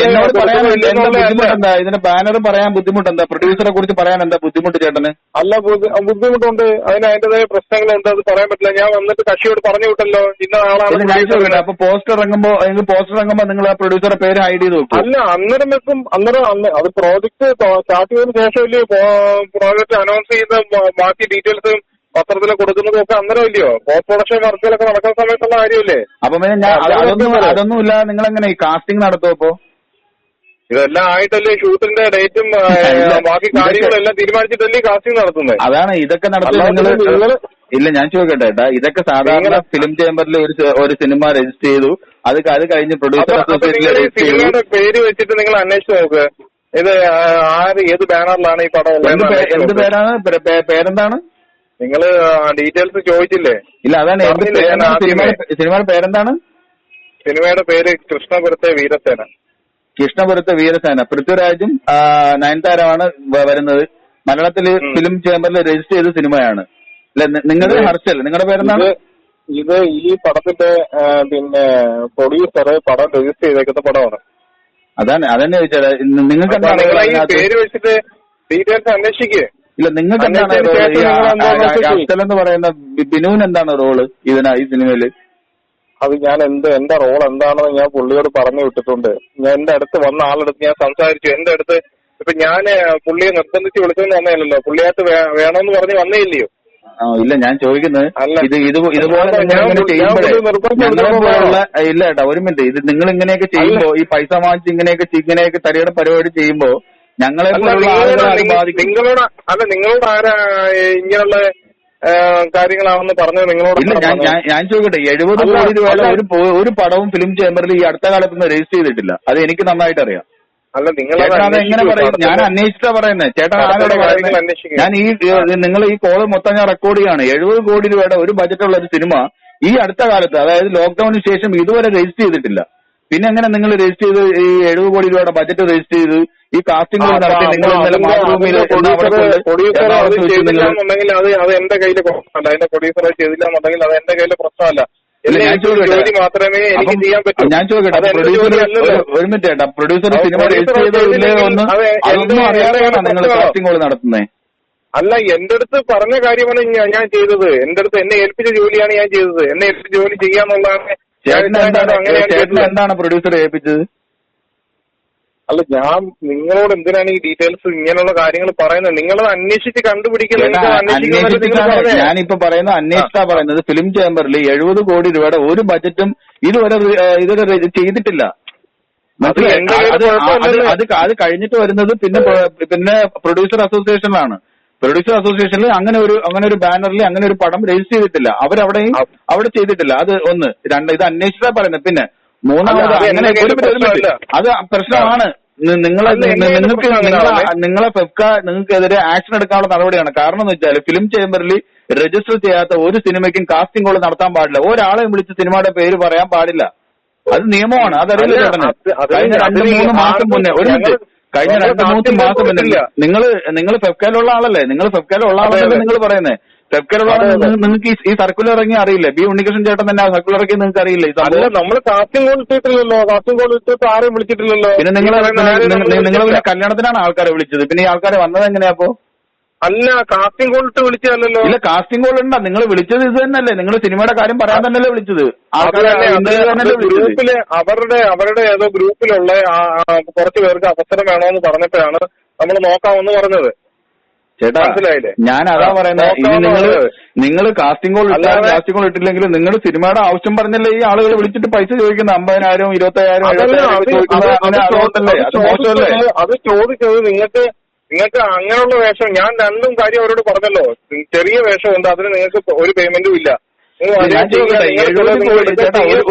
എന്നോട് പറയാൻ എന്താ ബുദ്ധിമുട്ടെന്താ? ഇതിന് ബാനർ പറയാൻ ബുദ്ധിമുട്ടെന്താ? പ്രൊഡ്യൂസറെ കുറിച്ച് പറയാൻ എന്താ ബുദ്ധിമുട്ട് ചേട്ടന്? അല്ല, ബുദ്ധിമുട്ടുണ്ട്, അതിന്റേതായ പ്രശ്നങ്ങളുണ്ട്, അത് പറയാൻ പറ്റില്ല. ഞാൻ വന്നിട്ട് കക്ഷിയോട് പറഞ്ഞു വിട്ടല്ലോ, ഇന്ന ആളാണ്. അപ്പൊ പോസ്റ്റർ ഇറങ്ങുമ്പോ നിങ്ങൾ ആ പ്രൊഡ്യൂസറെ പേര് ഹൈഡ് ചെയ്ത് വെക്കും? അല്ല, അന്നേരം വെക്കും. അത് പ്രോജക്ട് സ്റ്റാർട്ട് ചെയ്തതിനു ശേഷമല്ലേ പ്രോജക്ട് അനൗൺസ് ചെയ്ത ബാക്കി ഡീറ്റെയിൽസും പത്രത്തിൽ കൊടുക്കുന്നതും ഒക്കെ അന്നേരം ഇല്ലയോ? പോസ്റ്റ് പ്രൊഡക്ഷൻ വർക്കുകളൊക്കെ നടക്കുന്ന സമയത്തുള്ള കാര്യമല്ലേ? അപ്പൊ അതൊന്നും ഇല്ല, നിങ്ങൾ എങ്ങനെ ഈ കാസ്റ്റിംഗ് നടത്തുമോ? അപ്പോ ഇതെല്ലാം ആയിട്ടല്ലേ ഷൂട്ടിന്റെ ഡേറ്റും ബാക്കി കാര്യങ്ങളെല്ലാം തീരുമാനിച്ചിട്ടല്ലേ കാസ്റ്റിംഗ് നടത്തുന്നത്? അതാണ് ഇതൊക്കെ നടത്തുന്നത്. ഇല്ല, ഞാൻ ചോദിക്കട്ടെ ഏട്ടാ, ഇതൊക്കെ സാധാരണ ഫിലിം ചേംബറിൽ ഒരു സിനിമ രജിസ്റ്റർ ചെയ്തു, അത് കഴിഞ്ഞ് പ്രൊഡ്യൂസർ സിനിമയുടെ പേര് വെച്ചിട്ട് നിങ്ങൾ അന്വേഷിച്ച് നോക്ക്, ഇത് ഏത് ബാനറിലാണ് ഈ പടം ഉള്ളത്, എന്ത് പേരാണ്, പേരെന്താണ്? നിങ്ങൾ ഡീറ്റെയിൽസ് ചോദിച്ചില്ലേ? ഇല്ല, അതാണ് സിനിമയുടെ പേരെന്താണ്? സിനിമയുടെ പേര് കൃഷ്ണപുരത്തെ വീരസേന. കൃഷ്ണപുരത്തെ വീരസേന. പൃഥ്വിരാജും നയൻതാരമാണ് വരുന്നത്. മലയാളത്തില് ഫിലിം ചേംബറിൽ രജിസ്റ്റർ ചെയ്ത സിനിമയാണ്. നിങ്ങളുടെ ഹർഷൽ, നിങ്ങളുടെ പേരെന്താണ്? ഇത് ഈ പടത്തിന്റെ പിന്നെ പ്രൊഡ്യൂസർ പടം രജിസ്റ്റർ ചെയ്തേക്കുന്ന പടമാണ്. അതന്നെ ചോദിച്ചാൽ നിങ്ങൾക്ക് പേര് വെച്ചിട്ട് ഡീറ്റെയിൽസ് അന്വേഷിക്കേ. ഇല്ല, നിങ്ങൾക്ക് എന്താണ് ഹർഷൽ എന്ന് പറയുന്ന ബിനുവിന് എന്താണ് റോള് ഈ സിനിമയില്? അത് ഞാൻ എന്റെ റോൾ എന്താണെന്ന് ഞാൻ പുള്ളിയോട് പറഞ്ഞു വിട്ടിട്ടുണ്ട്. ഞാൻ എന്റെ അടുത്ത് വന്ന ആളെടുത്ത് ഞാൻ സംസാരിച്ചു. എന്റെ അടുത്ത് ഇപ്പൊ ഞാൻ പുള്ളിയെ നിർബന്ധിച്ച് വിളിച്ചോണ്ട് വന്നേലല്ലോ, പുള്ളിയായിട്ട് വേണമെന്ന് പറഞ്ഞ് വന്നേ ഇല്ലയോ? ഇല്ല, ഞാൻ ചോദിക്കുന്നത് ഇതുപോലെ ഇല്ല ഏട്ടാ, ഒരു മിനിറ്റ്, ഇത് നിങ്ങൾ ഇങ്ങനെയൊക്കെ ചെയ്യുമ്പോ, ഈ പൈസ വാങ്ങിച്ച് ഇങ്ങനെയൊക്കെ തരിയുടെ പരിപാടി ചെയ്യുമ്പോ ഞങ്ങളെ നിങ്ങളോട് ആരാ ഇങ്ങനെയുള്ള കാര്യങ്ങളാണെന്ന് പറഞ്ഞത് നിങ്ങളോട്. ഇല്ല, ഞാൻ ചോദിക്കട്ടെ, 70 കോടി രൂപയുടെ ഒരു പടവും ഫിലിം ചേംബറിൽ ഈ അടുത്ത കാലത്തൊന്നും രജിസ്റ്റർ ചെയ്തിട്ടില്ല. അത് എനിക്ക് നന്നായിട്ട് അറിയാം. അല്ല, നിങ്ങൾ എങ്ങനെ പറയും? ഞാൻ അന്വേഷിച്ചാ പറയുന്നത്. ചേട്ടാ ആരോടെ പറയുന്നത്? ഞാൻ നിങ്ങൾ ഈ കോള് മൊത്തം ഞാൻ റെക്കോർഡ് ചെയ്യാണ്. 70 കോടി രൂപയുടെ ഒരു ബജറ്റുള്ള ഒരു സിനിമ ഈ അടുത്ത കാലത്ത്, അതായത് ലോക്ക്ഡൌണിന് ശേഷം ഇതുവരെ രജിസ്റ്റർ ചെയ്തിട്ടില്ല. പിന്നെ എങ്ങനെ നിങ്ങൾ രജിസ്റ്റർ ചെയ്ത് ഈ 70 കോടി രൂപയുടെ ബജറ്റ് രജിസ്റ്റർ ചെയ്ത് ഈ കാസ്റ്റിംഗ് നടത്തി നിങ്ങൾ ഇന്നലെ മാതൃഭൂമിയിൽ ചെയ്തില്ലാന്നുണ്ടെങ്കിൽ അത് എന്റെ കയ്യില് പ്രശ്നമല്ല. അതിന്റെ പ്രൊഡ്യൂസർ ചെയ്തില്ലാന്നുണ്ടെങ്കിൽ അത് എന്റെ കയ്യില് പ്രശ്നമല്ല. ജോലി മാത്രമേ എനിക്ക് ചെയ്യാൻ പറ്റൂ. ഞാൻ ചോദിക്കട്ടെ, ഒരു മിനിറ്റ് ചേട്ടാ, പ്രൊഡ്യൂസർ സിനിമ രജിസ്റ്റർ ചെയ്തില്ലേ ഒന്ന് അതൊന്നും അറിയാതെയാണ് നിങ്ങൾ കാസ്റ്റിംഗ് കോൾ നടത്തുന്നത്? അല്ല, എന്റെ അടുത്ത് പറഞ്ഞ കാര്യമാണ് ഞാൻ ചെയ്തത്. എന്റെ അടുത്ത് എന്നെ ഏൽപ്പിച്ച ജോലിയാണ് ഞാൻ ചെയ്തത്. എന്നെ ഏൽപ്പിച്ച ജോലി ചെയ്യാന്നുള്ളതാണ്. ചേട്ടന് എന്താണ് പ്രൊഡ്യൂസർ ഏൽപ്പിച്ചത്? അല്ല, ഞാൻ നിങ്ങളോട് എന്തിനാണ് ഈ ഡീറ്റെയിൽസ് ഇങ്ങനെയുള്ള കാര്യങ്ങൾ പറയുന്നത്? നിങ്ങളത് അന്വേഷിച്ച് കണ്ടുപിടിക്കുന്നത്. ഞാനിപ്പോ പറയുന്നത് അന്വേഷിച്ചാ പറയുന്നത്. ഫിലിം ചേംബറിൽ 70 കോടി രൂപയുടെ ഒരു ബജറ്റും ഇതുവരെ ചെയ്തിട്ടില്ല. അത് കഴിഞ്ഞിട്ട് വരുന്നത് പിന്നെ പ്രൊഡ്യൂസർ അസോസിയേഷനിലാണ്. പ്രൊഡ്യൂസർ അസോസിയേഷനിൽ അങ്ങനെ ഒരു ബാനറിൽ അങ്ങനെ ഒരു പടം രജിസ്റ്റർ ചെയ്തിട്ടില്ല. അവിടെ ചെയ്തിട്ടില്ല. അത് ഒന്ന്. രണ്ട്, ഇത് അന്വേഷിച്ചാ പറയുന്നത്. പിന്നെ മൂന്നാമത് അങ്ങനെ അത് പ്രശ്നമാണ്. നിങ്ങളെ നിങ്ങൾക്കെതിരെ ആക്ഷൻ എടുക്കാനുള്ള നടപടിയാണ്. കാരണം എന്ന് വെച്ചാൽ ഫിലിം ചേംബറിൽ രജിസ്റ്റർ ചെയ്യാത്ത ഒരു സിനിമയ്ക്കും കാസ്റ്റിംഗ് കോൾ നടത്താൻ പാടില്ല. ഒരാളെയും വിളിച്ച് സിനിമയുടെ പേര് പറയാൻ പാടില്ല. അത് നിയമമാണ്. അതറിയില്ല ചേട്ടന്? കഴിഞ്ഞ 2-3 മാസം മുന്നേ കഴിഞ്ഞ 2-3 മാസം മുന്നേ നിങ്ങൾ ഫെഫ്കയിലുള്ള ആളല്ലേ? നിങ്ങൾ ഫെഫ്കയിലുള്ള ആളല്ലേ നിങ്ങൾ പറയുന്നത്? ഫെഫ്കയിലുള്ള നിങ്ങൾക്ക് ഈ സർക്കുലർ ഇറങ്ങി അറിയില്ലേ? ബി ഉണ്ണികൃഷ്ണൻ ചേട്ടൻ തന്നെ ആ സർക്കുലർ ഇറക്കി നിങ്ങൾക്ക് അറിയില്ലേ? നമ്മൾ കാസ്റ്റിംഗ് കോൾ ഇട്ടിട്ടില്ലല്ലോ. കാസ്റ്റിംഗ് കോൾ ഇട്ടിട്ട് ആരെയും വിളിച്ചിട്ടില്ലല്ലോ. പിന്നെ നിങ്ങൾ പിന്നെ കല്യാണത്തിനാണ് ആൾക്കാരെ വിളിച്ചത്. പിന്നെ ഈ ആൾക്കാരെ വന്നത് എങ്ങനെയാപ്പോ? അല്ല, കാസ്റ്റിംഗ് കോൾ ഇട്ട് വിളിച്ചതല്ലോ. ഇല്ല, കാസ്റ്റിംഗ് കോൾ ഉണ്ടാ. നിങ്ങൾ വിളിച്ചത് ഇത് തന്നെയല്ലേ? നിങ്ങൾ സിനിമയുടെ കാര്യം പറയാൻ തന്നെയല്ലേ വിളിച്ചത്? ഗ്രൂപ്പില് അവരുടെ ഏതോ ഗ്രൂപ്പിലുള്ള കുറച്ചു പേർക്ക് അവസരം വേണോന്ന് പറഞ്ഞപ്പോഴാണ് നമ്മൾ നോക്കാമെന്ന് പറഞ്ഞത്. ചേട്ടാ, ഞാൻ അതാ പറയുന്നത്. ഇനി നിങ്ങൾ കാസ്റ്റിംഗ് കോൾ ഇട്ടില്ലെങ്കിൽ നിങ്ങൾ സിനിമയുടെ ആവശ്യം പറഞ്ഞല്ലേ ഈ ആളുകൾ വിളിച്ചിട്ട് പൈസ ചോദിക്കുന്നത്? 50,000, 25,000, 70,000. അത് ചോദിച്ചത് നിങ്ങൾക്ക് അങ്ങനെയുള്ള വേഷം. ഞാൻ രണ്ടും കാര്യം അവരോട് പറഞ്ഞല്ലോ. ചെറിയ വേഷമുണ്ട്, അതിന് നിങ്ങൾക്ക് ഒരു പേയ്മെന്റും ഇല്ല.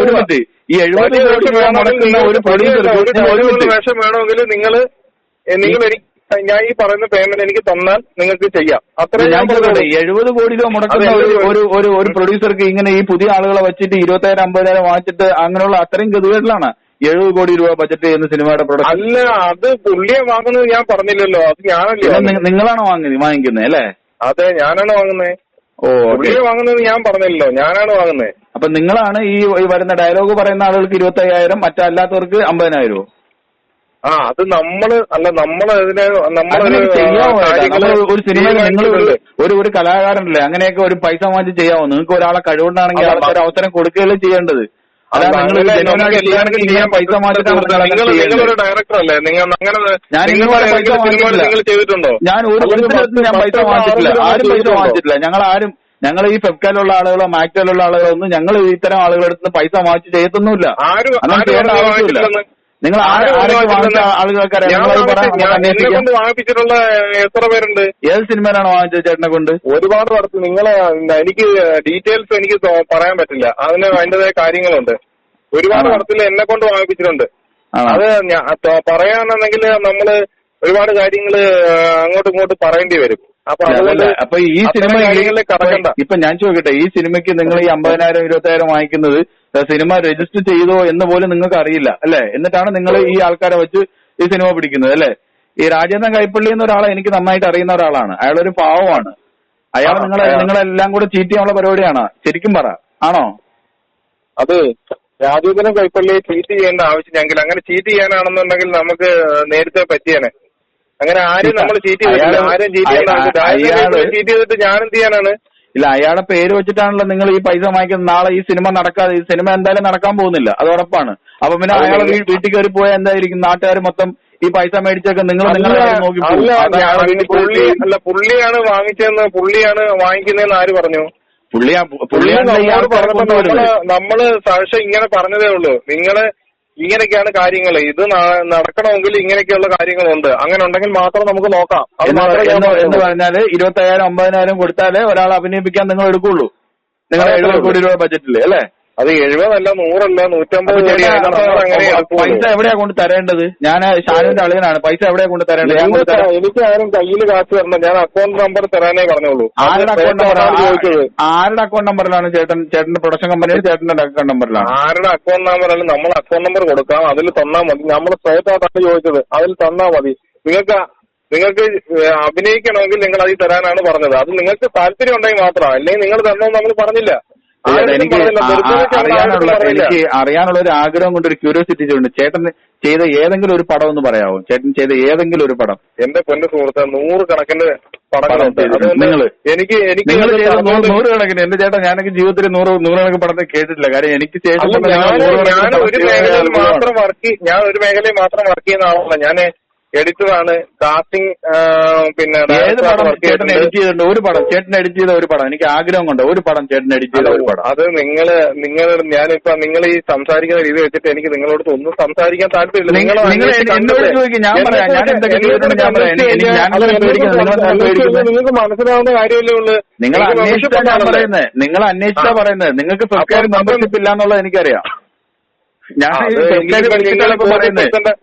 ഒരു മിനിറ്റ്. ഈ 70 വേഷം വേണമെങ്കിൽ നിങ്ങൾ ഞാൻ ഈ പറയുന്ന പേയ്മെന്റ് എനിക്ക് തന്നാൽ നിങ്ങൾക്ക് ചെയ്യാം. അത്രയും 70 കോടി രൂപ മുടക്കുന്ന ഒരു പ്രൊഡ്യൂസർക്ക് ഇങ്ങനെ ഈ പുതിയ ആളുകളെ വെച്ചിട്ട് 25,000, 50,000 വാങ്ങിച്ചിട്ട് അങ്ങനെയുള്ള അത്രയും ഗതികേടിലാണ് 70 കോടി രൂപ ബജറ്റ് ചെയ്യുന്ന സിനിമയുടെ പ്രൊഡക്ഷൻ. അല്ല, അത് പുള്ളിയെ വാങ്ങുന്നത് ഞാൻ പറഞ്ഞില്ലല്ലോ. അത് ഞാനല്ലേ. നിങ്ങളാണോ വാങ്ങിക്കുന്നത് അല്ലേ? അതെ, ഞാനാണ് വാങ്ങുന്നത്. പുള്ളിയെ വാങ്ങുന്നത് ഞാൻ പറഞ്ഞില്ലല്ലോ, ഞാനാണ് വാങ്ങുന്നത്. അപ്പൊ നിങ്ങളാണ് ഈ വരുന്ന ഡയലോഗ് പറയുന്ന ആളുകൾക്ക് 25,000, മറ്റല്ലാത്തവർക്ക് 50,000? അത് നമ്മളതിനെ ഒരു സിനിമയിൽ നിങ്ങൾ ഒരു കലാകാരനല്ലേ? അങ്ങനെയൊക്കെ ഒരു പൈസ വാങ്ങിച്ച് ചെയ്യാമോ? നിങ്ങൾക്ക് ഒരാളെ കഴിവുണ്ടാണെങ്കിൽ ആൾക്കൊരു അവസരം കൊടുക്കുകയല്ലേ ചെയ്യേണ്ടത്? അല്ലാതെ നിങ്ങൾ പൈസ നിങ്ങളൊരു ഡയറക്ടർ അല്ലേ? ഞാൻ ചെയ്തിട്ടുണ്ടോ? ഞാൻ ഒരു പൈസ വാങ്ങിച്ചിട്ടില്ല. ആരും പൈസ വാങ്ങിച്ചിട്ടില്ല. ഞങ്ങൾ ഈ ഫെഫ്കയിലുള്ള ആളുകളോ മാക്ടയിലുള്ള ആളുകളോ ഒന്നും ഞങ്ങൾ ഇത്തരം ആളുകളുടെ അടുത്ത് പൈസ വാങ്ങിച്ച് ചെയ്യത്തുന്നുമില്ല. അങ്ങനെ ചെയ്യേണ്ട ആവശ്യമില്ല. നിങ്ങൾ കൊണ്ട് വാങ്ങിപ്പിച്ചിട്ടുള്ള എത്ര പേരുണ്ട്? ഏത് സിനിമയിലാണ് വാങ്ങിച്ചത് ചേട്ടനെ കൊണ്ട്? ഒരുപാട് പേർക്ക്. എനിക്ക് ഡീറ്റെയിൽസ് എനിക്ക് പറയാൻ പറ്റില്ല. അതിൻ്റെതായ കാര്യങ്ങളുണ്ട്. ഒരുപാട് പടത്തിൽ എന്നെ കൊണ്ട് വാങ്ങിപ്പിച്ചിട്ടുണ്ട്. അത് പറയാനെന്നെങ്കിൽ നമ്മള് ഒരുപാട് കാര്യങ്ങള് അങ്ങോട്ടും ഇങ്ങോട്ടും പറയേണ്ടി വരും. അപ്പൊ ഈ സിനിമ ഇപ്പൊ ഞാൻ ചോദിക്കട്ടെ, ഈ സിനിമയ്ക്ക് നിങ്ങൾ ഈ 50,000, 25,000 വാങ്ങിക്കുന്നത് സിനിമ രജിസ്റ്റർ ചെയ്തോ എന്ന് പോലും നിങ്ങൾക്ക് അറിയില്ല അല്ലെ? എന്നിട്ടാണ് നിങ്ങൾ ഈ ആൾക്കാരെ വെച്ച് ഈ സിനിമ പിടിക്കുന്നത് അല്ലെ? ഈ രാജേന്ദ്രൻ കൈപ്പള്ളി എന്ന ഒരാളെ എനിക്ക് നന്നായിട്ട് അറിയുന്ന ഒരാളാണ്. അയാളൊരു പാവമാണ്. അയാൾ നിങ്ങളെല്ലാം കൂടെ ചീറ്റ് ചെയ്യാനുള്ള പരിപാടിയാണ്. ശരിക്കും പറ, ആണോ? അത് രാജേന്ദ്രൻ കൈപ്പള്ളിയെ ചീറ്റ് ചെയ്യേണ്ട ആവശ്യമെങ്കിൽ, അങ്ങനെ ചീറ്റ് ചെയ്യാനാണെന്നുണ്ടെങ്കിൽ നമുക്ക് നേരത്തെ പറ്റിയാണ്. അങ്ങനെ ആരും നമ്മൾ ചീറ്റ് ചെയ്തിട്ടില്ല. ആരും ചീറ്റ് ചീറ്റ് ചെയ്തിട്ട് ഞാനെന്ത് ചെയ്യാനാണ്? ഇല്ല, അയാളെ പേര് വെച്ചിട്ടാണല്ലോ നിങ്ങൾ ഈ പൈസ വാങ്ങിക്കുന്നത്. നാളെ ഈ സിനിമ നടക്കാതെ, ഈ സിനിമ എന്തായാലും നടക്കാൻ പോകുന്നില്ല, അത് ഉറപ്പാണ്. അപ്പൊ പിന്നെ അയാളെ വീട്ടിൽ കയറി പോയാൽ എന്തായിരിക്കും? നാട്ടുകാർ മൊത്തം ഈ പൈസ മേടിച്ചൊക്കെ നിങ്ങൾ നോക്കി. പുള്ളിയാണ് വാങ്ങിച്ചതെന്ന്, പുള്ളിയാണ് വാങ്ങിക്കുന്നതെന്ന് ആര് പറഞ്ഞു? പുള്ളിയാണ് നമ്മള് സാക്ഷി ഇങ്ങനെ പറഞ്ഞതേ ഉള്ളൂ. നിങ്ങള് ഇങ്ങനെയൊക്കെയാണ് കാര്യങ്ങൾ, ഇത് നടക്കണമെങ്കിൽ ഇങ്ങനെയൊക്കെയുള്ള കാര്യങ്ങളുണ്ട്, അങ്ങനെ ഉണ്ടെങ്കിൽ മാത്രം നമുക്ക് നോക്കാം. അത് എന്ന് പറഞ്ഞാല് 20,000 50,000 കൊടുത്താലേ ഒരാളെ അഭിനയിപ്പിക്കാൻ നിങ്ങൾ എടുക്കുള്ളൂ. നിങ്ങൾ 70 കോടി രൂപ ബജറ്റില് അല്ലേ? അത് 70 അല്ല 100 അല്ല 150 കോടി. പൈസ എവിടെയാ കൊണ്ട് തരേണ്ടത്? ഞാൻ ഷാനുവിന്റെ അളിയനാണ്. പൈസ എവിടെയാ കൊണ്ട് തരേണ്ടത്? എനിക്ക് ആരും കയ്യിൽ കാശ് തരണം. ഞാൻ അക്കൗണ്ട് നമ്പർ തരാനേ പറഞ്ഞോളൂ. ആരുടെ അക്കൗണ്ട് നമ്പറിലാണ് ചേട്ടന്റെ പ്രൊഡക്ഷൻ കമ്പനിയുടെ ചേട്ടന്റെ അക്കൗണ്ട് നമ്പറിലാണ്? ആരുടെ അക്കൗണ്ട് നമ്പർ അല്ല, നമ്മൾ അക്കൗണ്ട് നമ്പർ കൊടുക്കാം, അതിൽ തന്നാ മതി. നമ്മൾ സ്ട്രേറ്റ് ആയിട്ടാണ് ചോദിച്ചത്, അതിൽ തന്നാ മതി. നിങ്ങൾക്ക് അഭിനയിക്കണമെങ്കിൽ നിങ്ങൾ അതിൽ തരാനാണ് പറഞ്ഞത്. അത് നിങ്ങൾക്ക് താല്പര്യം ഉണ്ടെങ്കിൽ മാത്രമാണ്, അല്ലെങ്കിൽ നിങ്ങൾ തരണമെന്ന് നമ്മൾ പറഞ്ഞില്ല. എനിക്ക് അറിയാനുള്ള ഒരു ആഗ്രഹം കൊണ്ട് ഒരു ക്യൂരിയോസിറ്റി ഉണ്ട്. ചേട്ടൻ ചെയ്ത ഏതെങ്കിലും ഒരു പടം ഒന്ന് പറയാമോ? ചേട്ടൻ ചെയ്ത ഏതെങ്കിലും ഒരു പടം. എന്റെ പൊന്നു സുഹൃത്ത്, 100 കണക്കിന് പടങ്ങളുണ്ട്. എനിക്ക് 100 കണക്കിന്. എന്റെ ചേട്ടൻ ഞാനൊക്കെ ജീവിതത്തിൽ 100 കണക്ക് പടത്തെ കേട്ടിട്ടില്ല. കാര്യം എനിക്ക് ശേഷം ഞാൻ ഒരു മേഖലയിൽ മാത്രം വർക്ക് ചെയ്യുന്ന ആളല്ല. ഞാൻ എഡിറ്ററാണ്, കാസ്റ്റിംഗ്, പിന്നെ ഏത് പടം ചേട്ടൻ എഡിറ്റ് ചെയ്തിട്ടുണ്ട്? ഒരു പടം ചേട്ടൻ എഡിറ്റ് ചെയ്ത ഒരു പടം എനിക്ക് ആഗ്രഹം കൊണ്ട് ഒരു പടം ചേട്ടൻ എഡിറ്റ് ചെയ്ത ഒരു പടം. അത് ഞാനിപ്പോ നിങ്ങൾ ഈ സംസാരിക്കുന്ന രീതി വെച്ചിട്ട് എനിക്ക് നിങ്ങളോട് ഒന്നും സംസാരിക്കാൻ താല്പര്യമില്ല. എന്നോട് ചോദിക്കും, ഞാൻ പറയാം. ഞാൻ എന്തൊക്കെ ചെയ്തിട്ടുണ്ട് ഞാൻ പറയാം. നിങ്ങൾക്ക് മനസ്സിലാവുന്ന കാര്യമല്ലേ ഉള്ളൂ. നിങ്ങൾ അന്വേഷിച്ചാ പറയുന്നത്. നിങ്ങൾ അന്വേഷിച്ചാ പറയുന്നത്. നിങ്ങൾക്ക് സർക്കാർ മെമ്പർഷിപ്പ് ഇല്ല എന്നുള്ളത് എനിക്കറിയാം. ഞാൻ പറയുന്നത്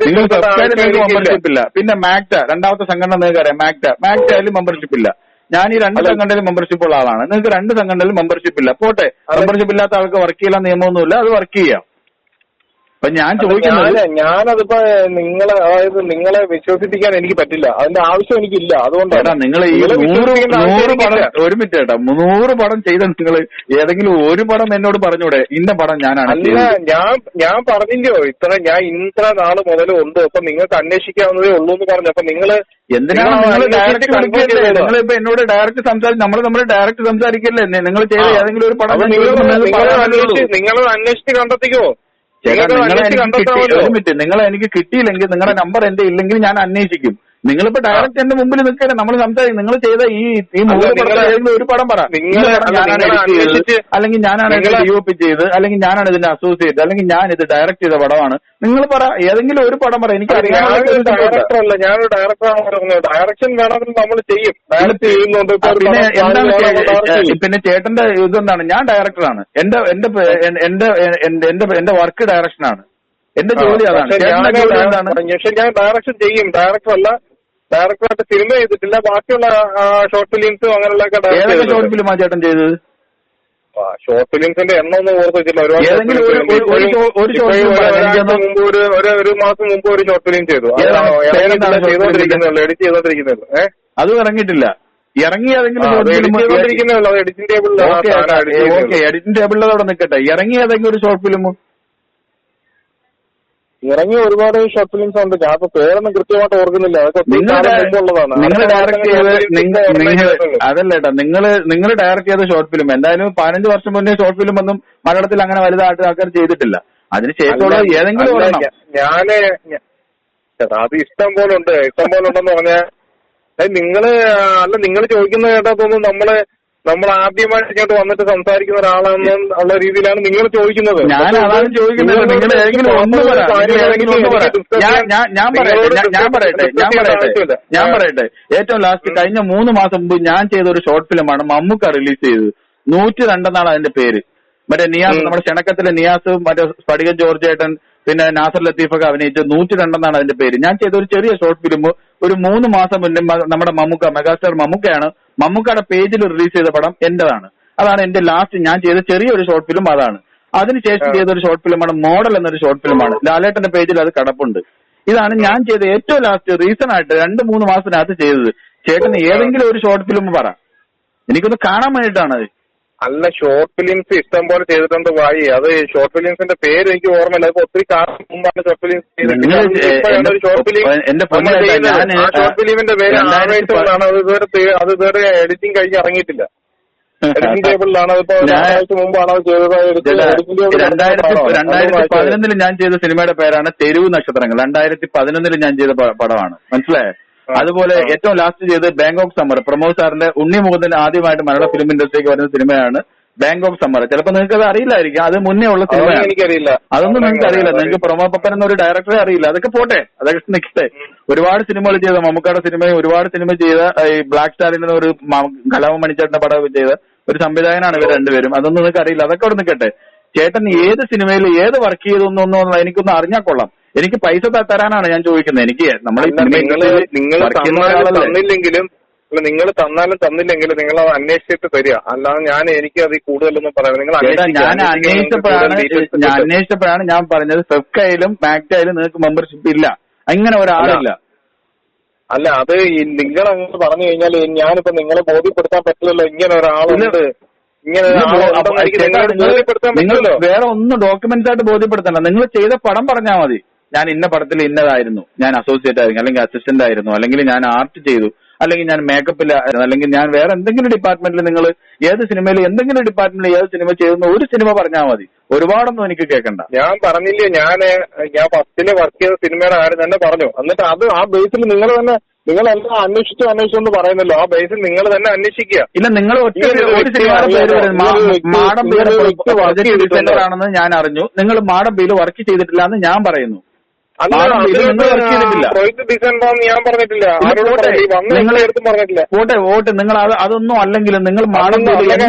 നിങ്ങൾ സബ്സ്ക്രൈബ് മെമ്പർഷിപ്പ് ഇല്ല. പിന്നെ മാക്ട, രണ്ടാമത്തെ സംഘടന നിങ്ങൾക്ക് അറിയാം, മാക്ടയിലും മെമ്പർഷിപ്പ് ഇല്ല. ഞാൻ ഈ 2 സംഘടനയിലും മെമ്പർഷിപ്പ് ഉള്ള ആളാണ്. നിങ്ങൾക്ക് 2 സംഘടനയിലും മെമ്പർഷിപ്പ് ഇല്ല. പോട്ടെ, മെമ്പർഷിപ്പ് ഇല്ലാത്ത ആൾക്ക് വർക്ക് ചെയ്യാൻ നിയമമൊന്നുമില്ല, അത് വർക്ക് ചെയ്യാം. അപ്പൊ ഞാൻ ചോദിക്കുന്നത്, ഞാനതിപ്പോ നിങ്ങളെ വിശ്വസിപ്പിക്കാൻ എനിക്ക് പറ്റില്ല, അതിന്റെ ആവശ്യം എനിക്കില്ല. അതുകൊണ്ടാണ് നിങ്ങൾ ഈ 100 പടം, ഒരു മിനിറ്റ് ചേട്ടാ, 100 പടം ചെയ്ത നിങ്ങൾ ഏതെങ്കിലും ഒരു പടം എന്നോട് പറഞ്ഞൂടെ ഇന്ന പടം ഞാനാണ്? അല്ല, ഞാൻ പറഞ്ഞില്ലയോ ഞാൻ ഇത്ര നാള് മുതൽ ഉണ്ട്, അപ്പൊ നിങ്ങൾക്ക് അന്വേഷിക്കാവുന്നതേ ഉള്ളൂ എന്ന് പറഞ്ഞു. അപ്പൊ നിങ്ങള് എന്തിനാണ് നിങ്ങളിപ്പോ എന്നോട് ഡയറക്റ്റ് നമ്മൾ ഡയറക്റ്റ് സംസാരിക്കല്ലേ? നിങ്ങൾ ചെയ്ത ഏതെങ്കിലും ഒരു പടം നിങ്ങൾ അന്വേഷിച്ച് കണ്ടെത്തിക്കോ. നിങ്ങൾ എനിക്ക് കിട്ടിയില്ലെങ്കിൽ, നിങ്ങളുടെ നമ്പർ എന്റെ ഇല്ലെങ്കിൽ ഞാൻ അന്വേഷിക്കും. നിങ്ങളിപ്പോ ഡയറക്റ്റ് എന്റെ മുമ്പിൽ നിൽക്കല്ലേ, നമ്മൾ സംസാരിക്കും. നിങ്ങൾ ചെയ്ത ഈ 3 ഒരു പടം പറ, അല്ലെങ്കിൽ ഞാനാണ് ഇതിന്റെ DOP ചെയ്ത്, അല്ലെങ്കിൽ ഞാനാണ് ഇതിന്റെ അസോസിയേറ്റ്, അല്ലെങ്കിൽ ഞാൻ ഇത് ഡയറക്റ്റ് ചെയ്ത പടമാണ്. നിങ്ങൾ പറ, ഏതെങ്കിലും ഒരു പടം പറ. എനിക്ക് ഡയറക്ടറല്ല, ഞാനൊരു ഡയറക്ടറാണ് പറഞ്ഞത്. ഡയറക്ഷൻ വേണമെങ്കിൽ നമ്മൾ ചെയ്യും, ഡയറക്റ്റ് ചെയ്യുന്നുണ്ട്. പിന്നെ എന്താണ് പിന്നെ ചേട്ടന്റെ ഇതെന്താണ്? ഞാൻ ഡയറക്ടറാണ്. എന്റെ വർക്ക് ഡയറക്ഷനാണ്, എന്റെ ജോലി അതാണ്. പക്ഷെ ഞാൻ ഡയറക്ഷൻ ചെയ്യും, ഡയറക്ടറല്ല, ഡയറക്ടറായിട്ട് സിനിമ ചെയ്തിട്ടില്ല. ബാക്കിയുള്ള ഷോർട്ട് ഫിലിംസും അങ്ങനെയുള്ളതൊക്കെ. ഷോർട്ട് ഫിലിമാ ചേട്ടൻ ചെയ്തത്? ഷോർട്ട് ഫിലിംസിന്റെ എണ്ണം ഒന്നും ഓർത്ത് വെച്ചില്ല. ഒരു മാസം മുമ്പ് ഒരു ഷോർട്ട് ഫിലിം ചെയ്തു, ചെയ്തോണ്ടിരിക്കുന്നുള്ളൂ, എഡിറ്റ് ചെയ്തോണ്ടിരിക്കുന്നുള്ളൂ. അതും ഇറങ്ങിയിട്ടില്ല. ഇറങ്ങി ഏതെങ്കിലും എഡിറ്റിംഗ് ടേബിളിൽ. എഡിറ്റിംഗ് ടേബിളിൽ അവിടെ നിൽക്കട്ടെ. ഇറങ്ങി ഏതെങ്കിലും ഒരു ഷോർട്ട് ഫിലിം ഇറങ്ങി ഒരുപാട് ഷോർട്ട് ഫിലിംസ് ഉണ്ട്. ഞാൻ ഇപ്പൊ പേരൊന്നും കൃത്യമായിട്ട് ഓർക്കുന്നില്ല, അതല്ലേട്ടാ. നിങ്ങൾ ഡയറക്ട് ചെയ്ത ഷോർട്ട് ഫിലിം എന്തായാലും 15 വർഷം മുന്നേ ഷോർട്ട് ഫിലിം ഒന്നും മലയാളത്തിൽ അങ്ങനെ വലുതായിട്ട് ആൾക്കാർ ചെയ്തിട്ടില്ല. അതിനുശേഷമുള്ള ഏതെങ്കിലും ഞാന് അത് ഇഷ്ടം പോലെ ഉണ്ടെന്ന് പറഞ്ഞാൽ നിങ്ങൾ ചോദിക്കുന്ന കേട്ടാത്തൊന്നും നമ്മൾ ആദ്യമായിട്ട് ഇങ്ങോട്ട് വന്നിട്ട് സംസാരിക്കുന്ന ഒരാളാണെന്നുള്ള രീതിയിലാണ് നിങ്ങൾ ചോദിക്കുന്നത്. ഞാൻ ചോദിക്കുന്നത് നിങ്ങൾ ഏതെങ്കിലും ഒന്ന് ഞാൻ പറയട്ടെ. ഏറ്റവും ലാസ്റ്റ് കഴിഞ്ഞ 3 മാസം മുമ്പ് ഞാൻ ചെയ്ത ഒരു ഷോർട്ട് ഫിലിമാണ് മമ്മൂക്ക റിലീസ് ചെയ്തത്. 102 എന്നാണ് അതിന്റെ പേര്. മറ്റേ നിയാസ്, നമ്മുടെ ക്ഷണക്കത്തിലെ നിയാസ്, മറ്റേ സ്ഫടിക ജോർജ് ഏട്ടൻ, പിന്നെ നാസർ ലത്തീഫൊക്കെ അഭിനയിച്ച 102 എന്നാണ് അതിന്റെ പേര്. ഞാൻ ചെയ്ത ഒരു ചെറിയ ഷോർട്ട് ഫിലിം ഒരു 3 മാസം മുന്നേ നമ്മുടെ മമ്മൂക്ക, മെഗാസ്റ്റാർ മമ്മൂക്കയാണ്, മമ്മൂക്കയുടെ പേജിൽ റിലീസ് ചെയ്ത പടം എന്റേതാണ്. അതാണ് എന്റെ ലാസ്റ്റ് ഞാൻ ചെയ്ത ചെറിയൊരു ഷോർട്ട് ഫിലിം. അതാണ് അതിനുശേഷം ചെയ്തൊരു ഷോർട്ട് ഫിലിമാണ് മോഡൽ എന്നൊരു ഷോർട്ട് ഫിലിമാണ്. ലാലേട്ടന്റെ പേജിൽ അത് കിടപ്പുണ്ട്. ഇതാണ് ഞാൻ ചെയ്ത ഏറ്റവും ലാസ്റ്റ് റീസൺ ആയിട്ട് 2-3 മാസത്തിനകത്ത് ചെയ്തത്. ചേട്ടന് ഏതെങ്കിലും ഒരു ഷോർട്ട് ഫിലിം പറ, എനിക്കൊന്ന് കാണാൻ വേണ്ടിയിട്ടാണ്. അല്ല, ഷോർട്ട് ഫിലിംസ് ഇഷ്ടം പോലെ ചെയ്തിട്ടുണ്ട് വായി. അത് ഷോർട്ട് ഫിലിംസിന്റെ പേര് എനിക്ക് ഓർമ്മയില്ല. അത് ഒത്തിരി കാലം മുമ്പാണ് ഷോർട്ട് ഫിലിംസ് ചെയ്തിട്ടുണ്ട്. ഷോർട്ട് ഫിലിമിന്റെ പേര് ആവേശമാണ്. അത് ഇതുവരെ എഡിറ്റിംഗ് കഴിഞ്ഞ് ഇറങ്ങിയിട്ടില്ല. എഡിറ്റിംഗ് ടേബിളിലാണ്. അതിപ്പോ ഒരാഴ്ച മുമ്പാണ് അത് ചെയ്തത്. 2011 ഞാൻ ചെയ്ത സിനിമയുടെ പേരാണ് തെരുവ് നക്ഷത്രങ്ങൾ. 2011 ഞാൻ ചെയ്ത പടമാണ്, മനസ്സിലായോ? അതുപോലെ ഏറ്റവും ലാസ്റ്റ് ചെയ്ത് ബാങ്കോക്ക് സമ്മർ, പ്രമോദ് സാറിന്റെ ഉണ്ണി മുകുന്ദൻ ആദ്യമായിട്ട് മലയാള ഫിലിം ഇൻഡസ്ട്രിക്ക് വരുന്ന സിനിമയാണ് ബാങ്ക് ഓഫ് സമ്മർ. ചിലപ്പോൾ നിങ്ങൾക്ക് അത് അറിയില്ലായിരിക്കും, അത് മുന്നേ ഉള്ള സിനിമയാണ്. എനിക്കറിയില്ല, അതൊന്നും നിങ്ങൾക്ക് അറിയില്ല. നിങ്ങൾക്ക് പ്രൊമോ പപ്പൻ എന്നൊരു ഡയറക്ടറെ അറിയില്ല. അതൊക്കെ പോട്ടെ, അതൊക്കെ നിൽക്കട്ടെ. ഒരുപാട് സിനിമകൾ ചെയ്ത, മമ്മൂക്കയുടെ സിനിമയും ഒരുപാട് സിനിമ ചെയ്ത, ഈ ബ്ലാക്ക് സ്റ്റാലിന്റെ ഒരു കലാമ മണിച്ചേട്ടന്റെ പടം ചെയ്ത ഒരു സംവിധായകനാണ് ഇവർ രണ്ടുപേരും. അതൊന്നും നിങ്ങൾക്ക് അറിയില്ല. അതൊക്കെ അവിടെ നിൽക്കട്ടെ. ചേട്ടൻ ഏത് സിനിമയിൽ ഏത് വർക്ക് ചെയ്തൊന്നും എനിക്കൊന്ന് അറിഞ്ഞാൽ കൊള്ളാം. എനിക്ക് പൈസ തരാനാണ് ഞാൻ ചോദിക്കുന്നത്. എനിക്ക് നമ്മൾ നിങ്ങൾ തന്നാലും തന്നില്ലെങ്കിലും നിങ്ങൾ അത് അന്വേഷിച്ചിട്ട് തരിക. അല്ലാതെ എനിക്ക് അത് കൂടുതലൊന്നും പറയാം. നിങ്ങൾ ഞാൻ അന്വേഷിച്ചപ്പോഴാണ് ഞാൻ പറഞ്ഞത് ഫെഫ്കയിലും മാക്ടായാലും നിങ്ങൾക്ക് മെമ്പർഷിപ്പ് ഇല്ല, അങ്ങനെ ഒരാളില്ല. അല്ല, അത് നിങ്ങൾ അങ്ങനെ പറഞ്ഞു കഴിഞ്ഞാൽ ഞാനിപ്പോ നിങ്ങളെ ബോധ്യപ്പെടുത്താൻ പറ്റില്ലല്ലോ. ഇങ്ങനെ ഒരാളുണ്ട്, ഇങ്ങനെ ബോധ്യപ്പെടുത്താൻ പറ്റില്ലല്ലോ. വേറെ ഒന്നും ഡോക്യുമെന്റ്സ് ആയിട്ട് ബോധ്യപ്പെടുത്തണ്ട. നിങ്ങൾ ചെയ്ത പടം പറഞ്ഞാൽ മതി. ഞാൻ ഇന്ന പടത്തിൽ ഇന്നതായിരുന്നു, ഞാൻ അസോസിയേറ്റ് ആയിരുന്നു, അല്ലെങ്കിൽ അസിസ്റ്റന്റ് ആയിരുന്നു, അല്ലെങ്കിൽ ഞാൻ ആർട്ട് ചെയ്തു, അല്ലെങ്കിൽ ഞാൻ മേക്കപ്പിലായിരുന്നു, അല്ലെങ്കിൽ ഞാൻ വേറെ എന്തെങ്കിലും ഡിപ്പാർട്ട്മെന്റിൽ നിങ്ങൾ ഏത് സിനിമയിൽ എന്തെങ്കിലും ഡിപ്പാർട്ട്മെന്റിൽ ഏത് സിനിമ ചെയ്യുന്ന ഒരു സിനിമ പറഞ്ഞാൽ മതി. ഒരുപാടൊന്നും എനിക്ക് കേൾക്കണ്ട. ഞാൻ പറഞ്ഞില്ലേ, ഞാൻ ഫസ്റ്റില് വർക്ക് ചെയ്ത സിനിമയുടെ കാര്യം തന്നെ പറഞ്ഞു. എന്നിട്ട് അത് ആ ബേസിൽ നിങ്ങളെല്ലാം അന്വേഷിച്ചെന്ന് പറയുന്നല്ലോ. ആ ബേസിൽ നിങ്ങൾ തന്നെ അന്വേഷിക്കുക. ഇല്ല, നിങ്ങൾ ഒരു സിനിമയുടെ പേര് മാടമ്പിയുടെ പ്രൊജക്ട് ഡിസൈനർ ആണെന്ന് ഞാൻ അറിഞ്ഞു. നിങ്ങൾ മാടമ്പിയിൽ വർക്ക് ചെയ്തിട്ടില്ല എന്ന് ഞാൻ പറയുന്നു. ഞാൻ പറഞ്ഞിട്ടില്ല, വോട്ട് നിങ്ങൾ അതൊന്നും അല്ലെങ്കിലും നിങ്ങൾ മാടമ്പിയിൽ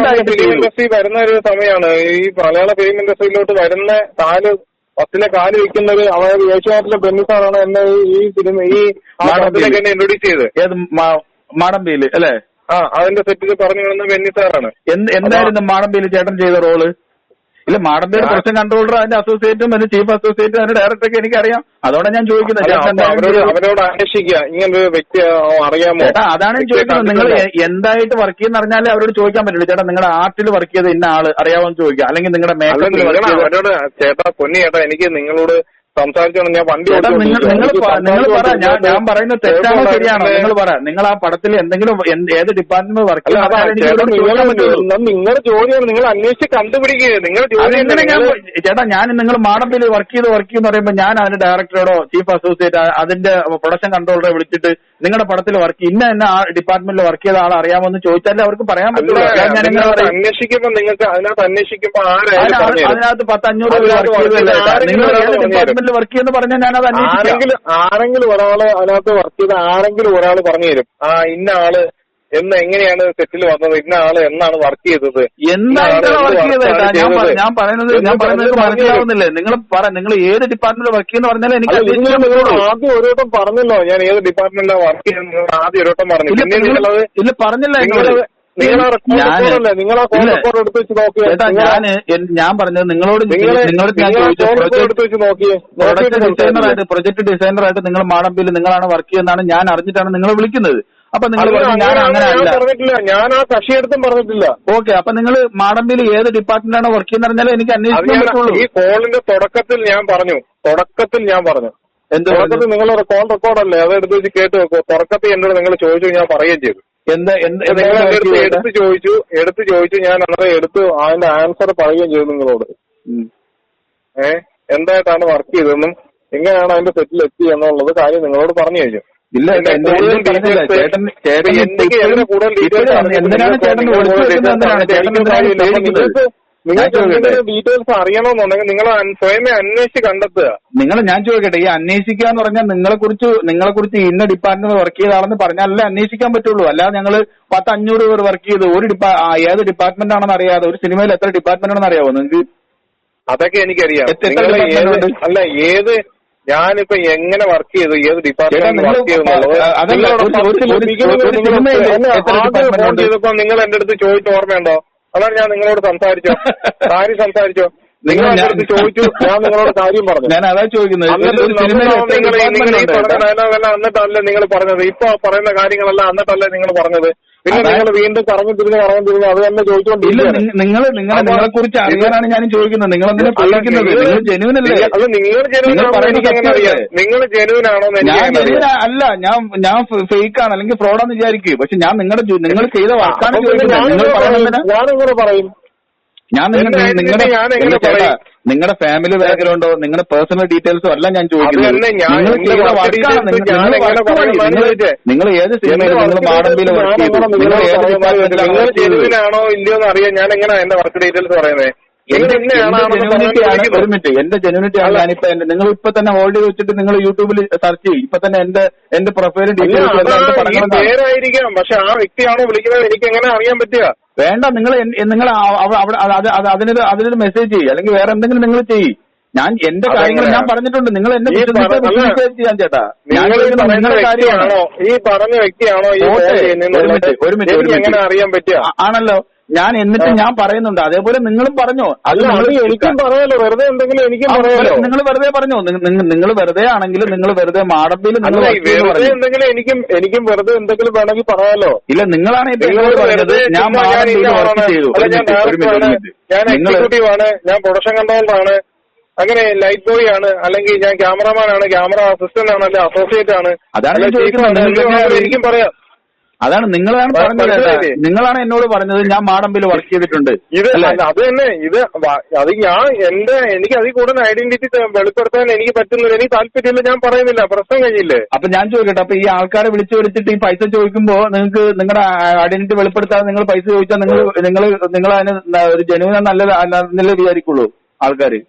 ഫിലിം ഇൻഡസ്ട്രി വരുന്ന ഒരു സമയമാണ്. ഈ മലയാള ഫിലിം ഇൻഡസ്ട്രിയിലോട്ട് വരുന്ന ഫസ്റ്റിലെ കാല് വെക്കുന്നത്, അതായത് ഏഷ്യാനെറ്റിലെ ബെന്നിസാറാണ് എന്നെ ഈ സിനിമ ഈ പടത്തിലേക്ക് എന്നെ ഇൻട്രൊഡ്യൂസ് ചെയ്ത്. ഏത് മാടമ്പിയില് അല്ലേ? അതിന്റെ സെറ്റിൽ പറഞ്ഞു വരുന്ന ബെന്നിസാറാണ്. എന്തായിരുന്നു മാടമ്പിയിൽ ചേട്ടൻ ചെയ്ത റോള്? ഇല്ല, മാടമ്പിയുടെ പ്രൊഡക്ഷൻ കൺട്രോളർ, അതിന്റെ അസോസിയേറ്റും അതിന്റെ ചീഫ് അസോസിയേറ്റും അതിന്റെ ഡയറക്ടറൊക്കെ എനിക്കറിയാം. അതോടെ ഞാൻ ചോദിക്കുന്നത് അവരോട് അന്വേഷിക്കുക, ഇങ്ങനൊരു വ്യക്തി അറിയാമോ? ചേട്ടാ, അതാണ് ചോദിക്കുന്നത്. നിങ്ങൾ എന്തായിട്ട് വർക്ക് ചെയ്യുന്ന അറിഞ്ഞാലേ അവരോട് ചോദിക്കാൻ പറ്റുള്ളൂ. ചേട്ടാ, നിങ്ങളുടെ ആർട്ടിൽ വർക്ക് ചെയ്ത ഇന്ന ആള് അറിയാമോ എന്ന് ചോദിക്കുക, അല്ലെങ്കിൽ നിങ്ങളുടെ മേക്കപ്പിൽ വർക്ക് ചെയ്ത അവരോട്. ചേട്ടാ, പൊന്നി ചേട്ടാ, എനിക്ക് നിങ്ങളോട് സംസാരിച്ചോണ്ട് ഞാൻ വണ്ടി നിങ്ങൾ പറ, ഞാൻ പറയുന്നത് തെറ്റാണോ ശരിയാണോ നിങ്ങൾ പറ. നിങ്ങൾ ആ പടത്തിൽ എന്തെങ്കിലും ഏത് ഡിപ്പാർട്ട്മെന്റ് വർക്ക് നിങ്ങളുടെ ജോലിയാണ്, നിങ്ങൾ അന്വേഷിച്ച് കണ്ടുപിടിക്കുക. നിങ്ങളുടെ ജോലി. ചേട്ടാ, ഞാൻ നിങ്ങൾ മാടമ്പിയിൽ വർക്ക് ചെയ്യുന്ന പറയുമ്പോൾ ഞാൻ അതിന്റെ ഡയറക്ടറോടോ ചീഫ് അസോസിയേറ്റ് അതിന്റെ പ്രൊഡക്ഷൻ കൺട്രോളറെ വിളിച്ചിട്ട് നിങ്ങളുടെ പടത്തിൽ വർക്ക് ഇന്ന ആ ഡിപ്പാർട്ട്മെന്റിൽ വർക്ക് ചെയ്ത ആൾ അറിയാമോ എന്ന് ചോദിച്ചാലേ അവർക്ക് പറയാൻ പറ്റുള്ളൂ. അന്വേഷിക്കുമ്പോൾ നിങ്ങൾക്ക് അതിനകത്ത് അതിനകത്ത് 10-500 വർക്ക് ചെയ്തല്ലേ നിങ്ങൾ ഏത് ഡിപ്പാർട്ട്മെന്റിൽ വർക്ക് ചെയ്യുന്ന പറഞ്ഞാൽ ഞാൻ അത് ആരെങ്കിലും ഒരാള് അതിനകത്ത് വർക്ക് ചെയ്ത ആരെങ്കിലും ഒരാൾ പറഞ്ഞു തരും. ഇന്ന ആള് എങ്ങനെയാണ് സെറ്റിൽ വന്നത്, ഇന്ന ആള് എന്നാണ് വർക്ക് ചെയ്തത്, എന്തായിട്ടാണ് വർക്ക് ചെയ്തത്. ഞാൻ പറയുന്നത് മനസ്സിലാവുന്നില്ലേ? നിങ്ങൾ ഏത് ഡിപ്പാർട്ട്മെന്റിൽ വർക്ക് ചെയ്യുന്ന പറഞ്ഞാൽ എനിക്ക് ആദ്യം ഒരു വട്ടം പറഞ്ഞല്ലോ. ഞാൻ ഏത് ഡിപ്പാർട്ട്മെന്റിലാണ് വർക്ക് ചെയ്യുന്നത് ആദ്യം ഒരു വട്ടം പറഞ്ഞു. ഇല്ല, പറഞ്ഞില്ല. ഞാൻ പറഞ്ഞത് നിങ്ങളോട് പ്രൊജക്ട് ഡിസൈനറായിട്ട് നിങ്ങൾ മാടമ്പിയിൽ നിങ്ങളാണ് വർക്ക് ചെയ്യുന്നതാണ് ഞാൻ അറിഞ്ഞിട്ടാണ് നിങ്ങളെ വിളിക്കുന്നത്. അപ്പൊ നിങ്ങൾ ഞാൻ അങ്ങനെ പറഞ്ഞിട്ടില്ല, ഞാൻ ആ കക്ഷിയെടുത്തും പറഞ്ഞിട്ടില്ല. ഓക്കെ, അപ്പൊ നിങ്ങൾ മാടമ്പിയിൽ ഏത് ഡിപ്പാർട്ട്മെന്റാണ് വർക്ക് ചെയ്യുന്ന പറഞ്ഞാൽ എനിക്ക് അന്വേഷിക്കാൻ പറ്റുള്ളൂ. ഈ കോളിന്റെ തുടക്കത്തിൽ ഞാൻ പറഞ്ഞു തുടക്കത്തിൽ നിങ്ങളൊരു കോൾ റെക്കോർഡല്ലേ, അതെടുത്ത് വെച്ച് കേട്ട് വെക്കോ. തുടക്കത്തിൽ എന്നോട് നിങ്ങൾ ചോദിച്ചു, ഞാൻ പറയുകയും ചെയ്തു. എടുത്ത് ചോദിച്ചു ഞാൻ അന്നേരം അതിന്റെ ആൻസർ പറയുകയും ചെയ്തു നിങ്ങളോട്. എന്തായിട്ടാണ് വർക്ക് ചെയ്തതെന്നും എങ്ങനെയാണ് അതിന്റെ സെറ്റിൽ എത്തി എന്നുള്ളത് കാര്യം നിങ്ങളോട് പറഞ്ഞു കഴിഞ്ഞു. ഇല്ല, നിങ്ങൾക്ക് ഡീറ്റെയിൽസ് അറിയണമെന്നുണ്ടെങ്കിൽ നിങ്ങൾ സ്വയമേ അന്വേഷിച്ച് കണ്ടെത്തുക. ഞാൻ ചോദിക്കട്ടെ, ഈ അന്വേഷിക്കുക എന്ന് പറഞ്ഞാൽ നിങ്ങളെ കുറിച്ച് ഇന്ന ഡിപ്പാർട്ട്മെന്റ് വർക്ക് ചെയ്ത ആളെന്ന് പറഞ്ഞാലല്ലേ അന്വേഷിക്കാൻ പറ്റുള്ളൂ. അല്ലാതെ ഞങ്ങള് 10-500 പേർ വർക്ക് ചെയ്ത് ഏത് ഡിപ്പാർട്ട്മെന്റ് ആണെന്ന് അറിയാതെ ഒരു സിനിമയിൽ എത്ര ഡിപ്പാർട്ട്മെന്റ് ആണെന്ന് അറിയാവോ നിങ്ങൾക്ക്? അതൊക്കെ എനിക്കറിയാം. അല്ല, ഞാനിപ്പോ എങ്ങനെ വർക്ക് ചെയ്തു, ഏത് ഡിപ്പാർട്ട്മെന്റ് വർക്ക് ചെയ്തപ്പോ നിങ്ങൾ എന്റെ അടുത്ത് ചോദിച്ച ഓർമ്മയുണ്ടോ? അതാണ് ഞാൻ നിങ്ങളോട് സംസാരിച്ചോ? നിങ്ങൾ എന്റെ അടുത്ത് ചോദിച്ചു, ഞാൻ നിങ്ങളോട് കാര്യം പറഞ്ഞു. ഞാൻ അതാ ചോദിക്കുന്നത്. എന്നിട്ടല്ലേ നിങ്ങൾ പറഞ്ഞത്? ഇപ്പൊ പറയുന്ന കാര്യങ്ങളെല്ലാം എന്നിട്ടല്ലേ നിങ്ങൾ പറഞ്ഞത്? പിന്നെ നിങ്ങൾ വീണ്ടും കറങ്ങി തിരിഞ്ഞ് അത് തന്നെ ചോദിച്ചുകൊണ്ടിരിക്കുകയാണ്. നിങ്ങളെ കുറിച്ച് അറിയാനാണ് ഞാൻ ചോദിക്കുന്നത്. നിങ്ങൾ എന്തിനാ ചോദിക്കുന്നത്? നിങ്ങൾ ജെന്യൂനല്ലേ? അത് നിങ്ങൾ ജെന്യൂനാണോ? അല്ല, ഞാൻ ഫേക്കാണ് അല്ലെങ്കിൽ ഫ്രോഡാന്ന് വിചാരിക്കും. പക്ഷെ ഞാൻ നിങ്ങൾ ചെയ്ത വർക്കാണ് ചോദിക്കുന്നത്. ഞാനെങ്ങനെ പറയും? ഞാൻ നിങ്ങളുടെ ഫാമിലി ബാക്ക്ഗ്രൗണ്ടോ നിങ്ങളുടെ പേഴ്സണൽ ഡീറ്റെയിൽസോ അല്ല ഞാൻ ചോദിക്കുന്നത്. നിങ്ങൾ ഏത് സിനിമയിൽ നിങ്ങൾ മാടമ്പിയിൽ വർക്ക് ചെയ്തു, നിങ്ങൾ ഏത് ഡിപ്പാർട്ട്മെന്റിലാണോ ഇല്ലയോ എന്ന് അറിയാൻ ഞാൻ എങ്ങനെയാ എന്റെ വർക്ക് ഡീറ്റെയിൽസ് പറയുന്നത്? ഒരു മിനിറ്റ്, എന്റെ ജെനുവിനിറ്റി ആണ് ഞാനിപ്പോ നിങ്ങൾ ഇപ്പൊ തന്നെ ഹോൾഡ് ചെയ്ത് വെച്ചിട്ട് നിങ്ങൾ യൂട്യൂബിൽ സെർച്ച് ചെയ്യും. ഇപ്പൊ തന്നെ എന്റെ പ്രൊഫൈലും ഡീറ്റെയിൽസ് പേരായിരിക്കാം, പക്ഷെ ആ വ്യക്തിയാണോ വിളിക്കുന്നത് എനിക്ക് എങ്ങനെ അറിയാൻ പറ്റുക? വേണ്ട, നിങ്ങൾ അതിനൊരു മെസ്സേജ് ചെയ്യും, അല്ലെങ്കിൽ വേറെ എന്തെങ്കിലും നിങ്ങൾ ചെയ്യും. ഞാൻ എന്റെ കാര്യങ്ങൾ ഞാൻ പറഞ്ഞിട്ടുണ്ട്, നിങ്ങൾ എന്നെ ചെയ്യാൻ ചേട്ടാ. ഈ പറഞ്ഞ വ്യക്തിയാണോ ഒരു മിനിറ്റ് അറിയാൻ പറ്റുക? ആണല്ലോ. ഞാൻ എന്നിട്ട് ഞാൻ പറയുന്നുണ്ട്, അതേപോലെ നിങ്ങളും പറഞ്ഞോ. അത് എനിക്കും പറയാലോ, വെറുതെ എന്തെങ്കിലും എനിക്കും പറയാലോ. നിങ്ങൾ വെറുതെ പറഞ്ഞോ, നിങ്ങൾ വെറുതെ ആണെങ്കിൽ നിങ്ങൾ വെറുതെ മാടമ്പിയിൽ എന്തെങ്കിലും എനിക്കും വെറുതെ എന്തെങ്കിലും വേണമെങ്കിൽ പറയാലോ. ഇല്ല, നിങ്ങളാണ് ഇപ്പൊ പറഞ്ഞത് ഞാൻ മാടമ്പിയിൽ വർക്ക് ചെയ്തു. ഞാൻ എക്സിക്യൂട്ടീവ് ആണ്, ഞാൻ പ്രൊഡക്ഷൻ കൺട്രോളറാണ്, അങ്ങനെ ലൈറ്റ് ബോയ് ആണ്, അല്ലെങ്കിൽ ഞാൻ ക്യാമറമാൻ ആണ്, ക്യാമറ അസിസ്റ്റന്റ് ആണ്, അല്ലെ അസോസിയേറ്റ് ആണ്. അതാണ് എനിക്കും പറയാം. അതാണ് നിങ്ങളാണ് പറഞ്ഞത്, നിങ്ങളാണ് എന്നോട് പറഞ്ഞത് ഞാൻ മാടമ്പിൽ വർക്ക് ചെയ്തിട്ടുണ്ട്. ഇത് അത് തന്നെ, അത് ഞാൻ എനിക്ക് അതിൽ കൂടുതൽ ഐഡന്റിറ്റി വെളിപ്പെടുത്താൻ എനിക്ക് പറ്റുന്നില്ല, എനിക്ക് താല്പര്യമില്ല, ഞാൻ പറയുന്നില്ല, പ്രശ്നം കഴിഞ്ഞില്ലേ? അപ്പൊ ഞാൻ ചോദിക്കട്ടെ, അപ്പൊ ഈ ആൾക്കാരെ വിളിച്ചു വരുത്തിട്ട് ഈ പൈസ ചോദിക്കുമ്പോ നിങ്ങൾക്ക് നിങ്ങളുടെ ഐഡന്റിറ്റി വെളിപ്പെടുത്താതെ നിങ്ങൾ പൈസ ചോദിച്ചാൽ നിങ്ങൾ അതിന് ഒരു ജനുവിന് നല്ല വിചാരിക്കുള്ളൂ ആൾക്കാര്.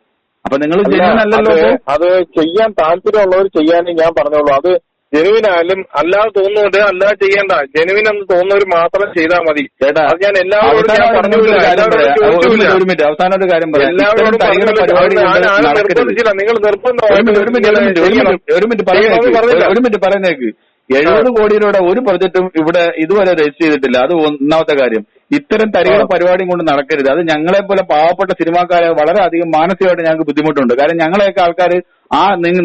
അപ്പൊ നിങ്ങൾ ജനുവിൻ അല്ലല്ലോ. അത് ചെയ്യാൻ താല്പര്യമുള്ളവർ ചെയ്യാനേ ഞാൻ പറഞ്ഞോളൂ. അത് ജെനുവിനായാലും അല്ലാതെ തോന്നുന്നുണ്ട്, അല്ലാതെ ചെയ്യണ്ട. ജെനുവിൻ എന്ന് തോന്നുന്നവർ മാത്രം ചെയ്താൽ മതി. അത് ഞാൻ എല്ലാവരോടും ഞാൻ പറഞ്ഞില്ല, ഒരു മിനിറ്റ് അവസാനം ഒരു കാര്യം പറയാം. എല്ലാവരോടും നിർബന്ധിച്ചില്ല, നിങ്ങൾ നിർബന്ധമായിട്ട് ഒരു മിനിറ്റ് പറയുന്നേക്ക്. 70 കോടി രൂപയുടെ ഒരു പ്രൊജക്റ്റും ഇവിടെ ഇതുവരെ രജിസ്റ്റർ ചെയ്തിട്ടില്ല. അത് ഒന്നാമത്തെ കാര്യം. ഇത്തരം തരികളുടെ പരിപാടിയും കൊണ്ട് നടക്കരുത്. അത് ഞങ്ങളെ പോലെ പാവപ്പെട്ട സിനിമാക്കാരെ വളരെയധികം മാനസികമായിട്ട് ഞങ്ങൾക്ക് ബുദ്ധിമുട്ടുണ്ട്. കാരണം ഞങ്ങളെയൊക്കെ ആൾക്കാർ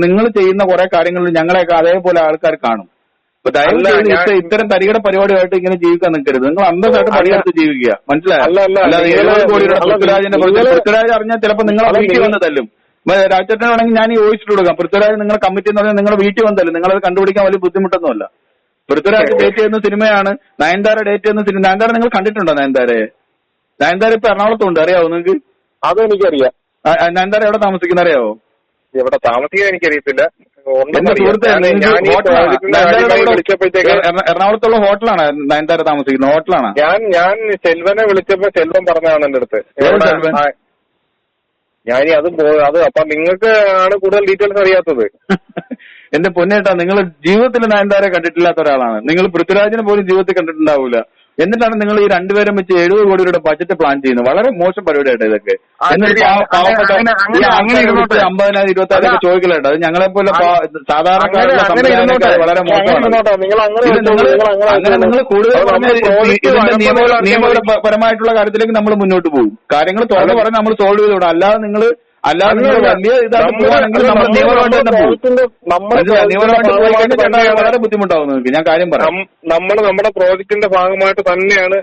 നിങ്ങൾ ചെയ്യുന്ന കുറെ കാര്യങ്ങളിൽ ഞങ്ങളെയൊക്കെ അതേപോലെ ആൾക്കാർ കാണും. അപ്പൊ ദയവ് ഇത്തരം തരികളുടെ പരിപാടിയായിട്ട് ഇങ്ങനെ ജീവിക്കാൻ നിൽക്കരുത്. നിങ്ങൾ അന്തസ്സായിട്ട് പണിയെടുത്ത് ജീവിക്കുക, മനസ്സിലായോ? അല്ലാതെ 70 കോടി രൂപയുടെ പൃഥ്വിരാജ് അറിഞ്ഞാൽ ചിലപ്പോൾ നിങ്ങളെ വീട്ടിൽ വന്ന് തല്ലും. രാജേട്ടനാണെങ്കിൽ ഞാൻ ഈ വോയിസ് കൊടുക്കാം. പൃഥ്വിരാജ് നിങ്ങളുടെ കമ്മിറ്റി എന്ന് പറഞ്ഞാൽ നിങ്ങളുടെ വീട്ടിൽ വന്നല്ലേ, നിങ്ങളത് കണ്ടുപിടിക്കാൻ വലിയ ബുദ്ധിമുട്ടൊന്നുമല്ല. പൃഥ്വിരാജ് ഡേറ്റ് ചെയ്യുന്ന സിനിമയാണ്, നയൻതാര ഡേറ്റ് ചെയ്യുന്ന സിനിമ. നയൻതാര നിങ്ങൾ കണ്ടിട്ടുണ്ടോ? നയൻതാര ഇപ്പൊ എറണാകുളത്തുണ്ട്, അറിയാവോ നിങ്ങൾക്ക്? അതെനിക്കറിയാം. നയൻതാര എവിടെ താമസിക്കുന്ന അറിയാവോ? എവിടെ താമസിക്കാൻ എനിക്കറിയത്തില്ല. എന്റെ സുഹൃത്തെ, എറണാകുളത്തുള്ള ഹോട്ടലാണ് നയൻതാര താമസിക്കുന്നത്, ഹോട്ടലാണ്. ഞാൻ സെൽവനെ വിളിച്ചപ്പോ സെൽവൻ പറഞ്ഞതാണ് എന്റെ അടുത്ത്. ഞാനി അത് അപ്പൊ നിങ്ങൾക്ക് ആണ് കൂടുതൽ ഡീറ്റെയിൽസ് അറിയാത്തത്. എന്റെ പൊന്നേട്ടാ, നിങ്ങൾ ജീവിതത്തിൽ നയൻതാര കണ്ടിട്ടില്ലാത്ത ഒരാളാണ്. നിങ്ങൾ പൃഥ്വിരാജിനെ പോലും ജീവിതത്തിൽ കണ്ടിട്ടുണ്ടാവൂല. എന്നിട്ടാണ് നിങ്ങൾ ഈ രണ്ടുപേരും വെച്ച് 70 കോടി രൂപയുടെ ബഡ്ജറ്റ് പ്ലാൻ ചെയ്യുന്നത്. വളരെ മോശം പരിപാടിയായിട്ട് ഇതൊക്കെ. പാവപ്പെട്ട 50,000 20,000 ചോദിക്കലായിട്ട് അത് ഞങ്ങളെ പോലെ സാധാരണക്കാരുടെ സംവിധാനക്കാർ വളരെ മോശമാണ്. അങ്ങനെ നിങ്ങൾ കൂടുതൽ ഇതിന്റെ നിയമപരമായിട്ടുള്ള കാര്യത്തിലേക്ക് നമ്മൾ മുന്നോട്ട് പോകും. കാര്യങ്ങൾ തുറന്നു പറഞ്ഞ് നമ്മൾ സോൾവ് ചെയ്ത് വിടാം. അല്ലാതെ നിങ്ങൾ വലിയ ഇതായിട്ട് പോവാണെങ്കിൽ നമ്മൾ നിയമപരമായിട്ട് തന്നെ പോകും. നിയമപരമായിട്ട് പോയി കഴിഞ്ഞാൽ വളരെ ബുദ്ധിമുട്ടാവും നിങ്ങൾക്ക്. ഞാൻ കാര്യം പറയാം. നമ്മൾ നമ്മുടെ പ്രോജക്ടിന്റെ ഭാഗമായിട്ട് തന്നെയാണ്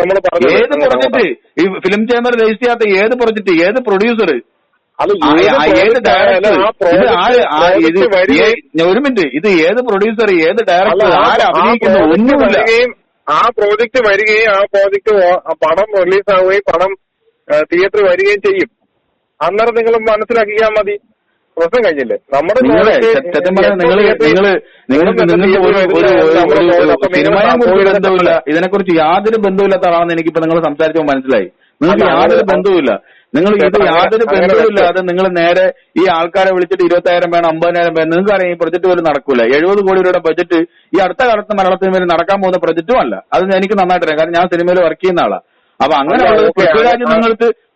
നമ്മൾ പറഞ്ഞത്. ഏത് പ്രൊജക്ട് ഈ ഫിലിം ചേംബർ രജിസ്റ്റർ ചെയ്യാത്ത ഏത് പ്രൊജക്ട്, ഏത് പ്രൊഡ്യൂസർ, ഏത് ഡയറക്ടർ, ഒരു മിനിറ്റ്, ഇത് ഏത് പ്രൊഡ്യൂസർ, ഏത് ഡയറക്ടർ, ആര് അഭിനയിക്കുന്നു, ഒന്നുമില്ല. ആ പ്രോജക്ട് വരികയും ആ പ്രോജക്ട് പടം റിലീസാവുകയും പടം തിയേറ്ററിൽ വരികയും ചെയ്യും. അന്നേരം നിങ്ങൾ മനസ്സിലാക്കിയാൽ മതി, പ്രശ്നം കഴിഞ്ഞില്ലേ? നമ്മുടെ ബന്ധമില്ല, ഇതിനെക്കുറിച്ച് യാതൊരു ബന്ധമില്ലാത്ത ആളാണെന്ന് എനിക്കിപ്പോ നിങ്ങൾ സംസാരിച്ചപ്പോൾ മനസ്സിലായി. നിങ്ങൾക്ക് യാതൊരു ബന്ധവുമില്ല. നിങ്ങൾ ഇത് യാതൊരു ബന്ധവുമില്ലാതെ നിങ്ങൾ നേരെ ഈ ആൾക്കാരെ വിളിച്ചിട്ട് 20,000 വേണം, 50,000 വേണം. നിങ്ങൾക്ക് അറിയാം ഈ പ്രൊജക്ട് പോലും നടക്കൂല. 70 കോടി രൂപയുടെ ബഡ്ജറ്റ് ഈ അടുത്ത കാലത്ത് മലയാള സിനിമയിൽ നടക്കാൻ പോകുന്ന പ്രൊജക്റ്റും അല്ല. അത് എനിക്ക് നന്നായിട്ട് അറിയാം, കാരണം ഞാൻ സിനിമയിൽ വർക്ക് ചെയ്യുന്ന ആളാ. അപ്പൊ അങ്ങനെയുള്ളത്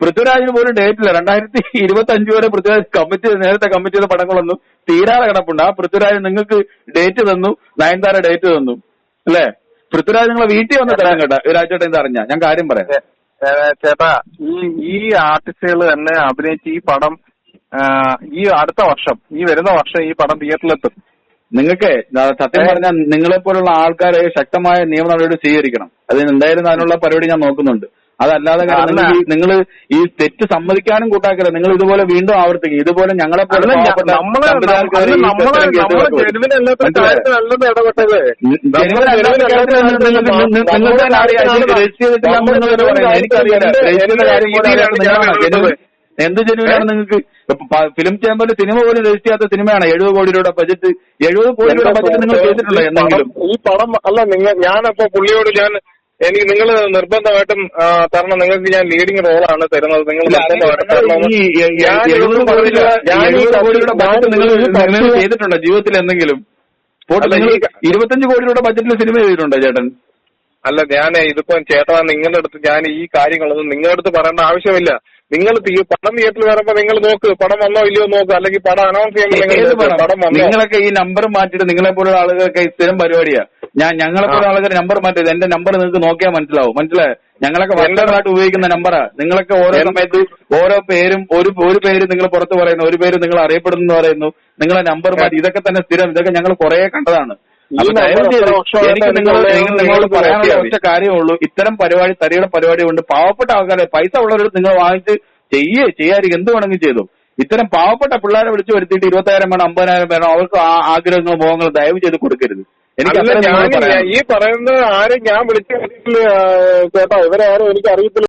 പൃഥ്വിരാജിന് പോലും ഡേറ്റ് ഇല്ല. 2025 വരെ പൃഥ്വിരാജ് നേരത്തെ കമ്മിറ്റ് ചെയ്ത പടങ്ങളൊന്നും തീരാതെ കിടപ്പുണ്ട്. ആ പൃഥ്വിരാജ് നിങ്ങൾക്ക് ഡേറ്റ് തന്നു, നയൻതാര ഡേറ്റ് തന്നു അല്ലേ? പൃഥ്വിരാജ് നിങ്ങളെ വീട്ടിൽ വന്ന് തരാൻ കേട്ടാ രാജേട്ടൻ ഇത് അറിഞ്ഞ ഞാൻ കാര്യം പറയാം. ചേട്ടാ, ഈ ആർട്ടിസ്റ്റുകൾ തന്നെ അഭിനയിച്ച് ഈ പടം ഈ അടുത്ത വർഷം, ഈ വരുന്ന വർഷം ഈ പടം തിയേറ്ററിലെത്തും. നിങ്ങൾക്ക് സത്യം പറഞ്ഞാൽ നിങ്ങളെ പോലുള്ള ആൾക്കാരെ ശക്തമായ നിയമ നടപടി സ്വീകരിക്കണം. അതിന് എന്തായാലും അതിനുള്ള പരിപാടി ഞാൻ നോക്കുന്നുണ്ട്. അതല്ലാതെ നിങ്ങൾ ഈ തെറ്റ് സമ്മതിക്കാനും കൂട്ടാക്കരുത്. നിങ്ങൾ ഇതുപോലെ വീണ്ടും ആവർത്തിക്കും. ഇതുപോലെ ഞങ്ങളെ പോലെ എന്ത് ജനുവിനാണ് നിങ്ങൾക്ക്? ഫിലിം ചേംബറിൽ സിനിമ പോലും രജിസ്റ്റർ ചെയ്യാത്ത സിനിമയാണ് 70 കോടി രൂപയുടെ ബജറ്റ്. 70 കോടി രൂപയുടെ ബജറ്റ് നിങ്ങൾ ചെയ്തിട്ടുണ്ടോ എന്തെങ്കിലും? ഈ പടം അല്ല ഞാനപ്പോ പുള്ളിയോട് എനിക്ക് നിങ്ങൾ നിർബന്ധമായിട്ടും തരണം. നിങ്ങൾക്ക് ഞാൻ ലീഡിങ് റോളാണ് തരുന്നത്. നിങ്ങൾ ചെയ്തിട്ടുണ്ടോ ജീവിതത്തിൽ എന്തെങ്കിലും? 25 കോടി രൂപയുടെ ബജറ്റിൽ സിനിമ ചെയ്തിട്ടുണ്ടോ ചേട്ടൻ? അല്ല ഇതിപ്പോ ചേട്ടാ നിങ്ങളുടെ അടുത്ത് ഞാൻ ഈ കാര്യങ്ങളൊന്നും നിങ്ങളുടെ അടുത്ത് പറയേണ്ട ആവശ്യമില്ല. നിങ്ങൾ പടം തിയേറ്ററിൽ വരുമ്പോ നിങ്ങൾ നോക്ക് പടം വന്നോ ഇല്ലയോ നോക്ക്. അല്ലെങ്കിൽ പടം അനൗൺസ് ചെയ്യുമ്പോൾ പടം വന്നോ. നിങ്ങളൊക്കെ ഈ നമ്പർ മാറ്റിയിട്ട് നിങ്ങളെ പോലുള്ള ആളുകൾക്ക് സ്ഥിരം പരിപാടിയാ. ഞങ്ങളെ പോലെ ആളുകൾ നമ്പർ മാറ്റിയത് എന്റെ നമ്പർ നിങ്ങൾക്ക് നോക്കിയാൽ മനസ്സിലായോ? ഞങ്ങളൊക്കെ വർഷങ്ങളായിട്ട് ഉപയോഗിക്കുന്ന നമ്പറാ. നിങ്ങളൊക്കെ ഓരോ സമയത്ത് ഓരോ പേരും ഒരു പേര് നിങ്ങൾ പുറത്ത് പറയുന്നു, ഒരു പേര് നിങ്ങൾ അറിയപ്പെടുന്നു പറയുന്നു, നിങ്ങളെ നമ്പർ മാറ്റി. ഇതൊക്കെ തന്നെ സ്ഥിരം. ഇതൊക്കെ ഞങ്ങൾ കുറെ കണ്ടതാണ്. എനിക്ക് നിങ്ങളോട് പറയാനുള്ള ഒറ്റ കാര്യമുള്ളൂ, ഇത്തരം പരിപാടി തരിയുടെ പരിപാടി കൊണ്ട് പാവപ്പെട്ട ആൾക്കാരെ പൈസ ഉള്ളവർ നിങ്ങൾ വാങ്ങിച്ച് ചെയ്യാതിരിക്കും. എന്ത് വേണമെങ്കിൽ ചെയ്തു. ഇത്തരം പാവപ്പെട്ട പിള്ളേരെ വിളിച്ചു വരുത്തിയിട്ട് 20,000 വേണം 50,000 വേണം അവർക്ക് ആഗ്രഹങ്ങളോ മോഹങ്ങളോ ദയവ് ചെയ്ത് കൊടുക്കരുത്. ഈ പറയുന്നത് ആരും ഞാൻ വിളിച്ചു ചേട്ടാ ഇവരെ ആരും എനിക്ക് അറിയത്തില്ല.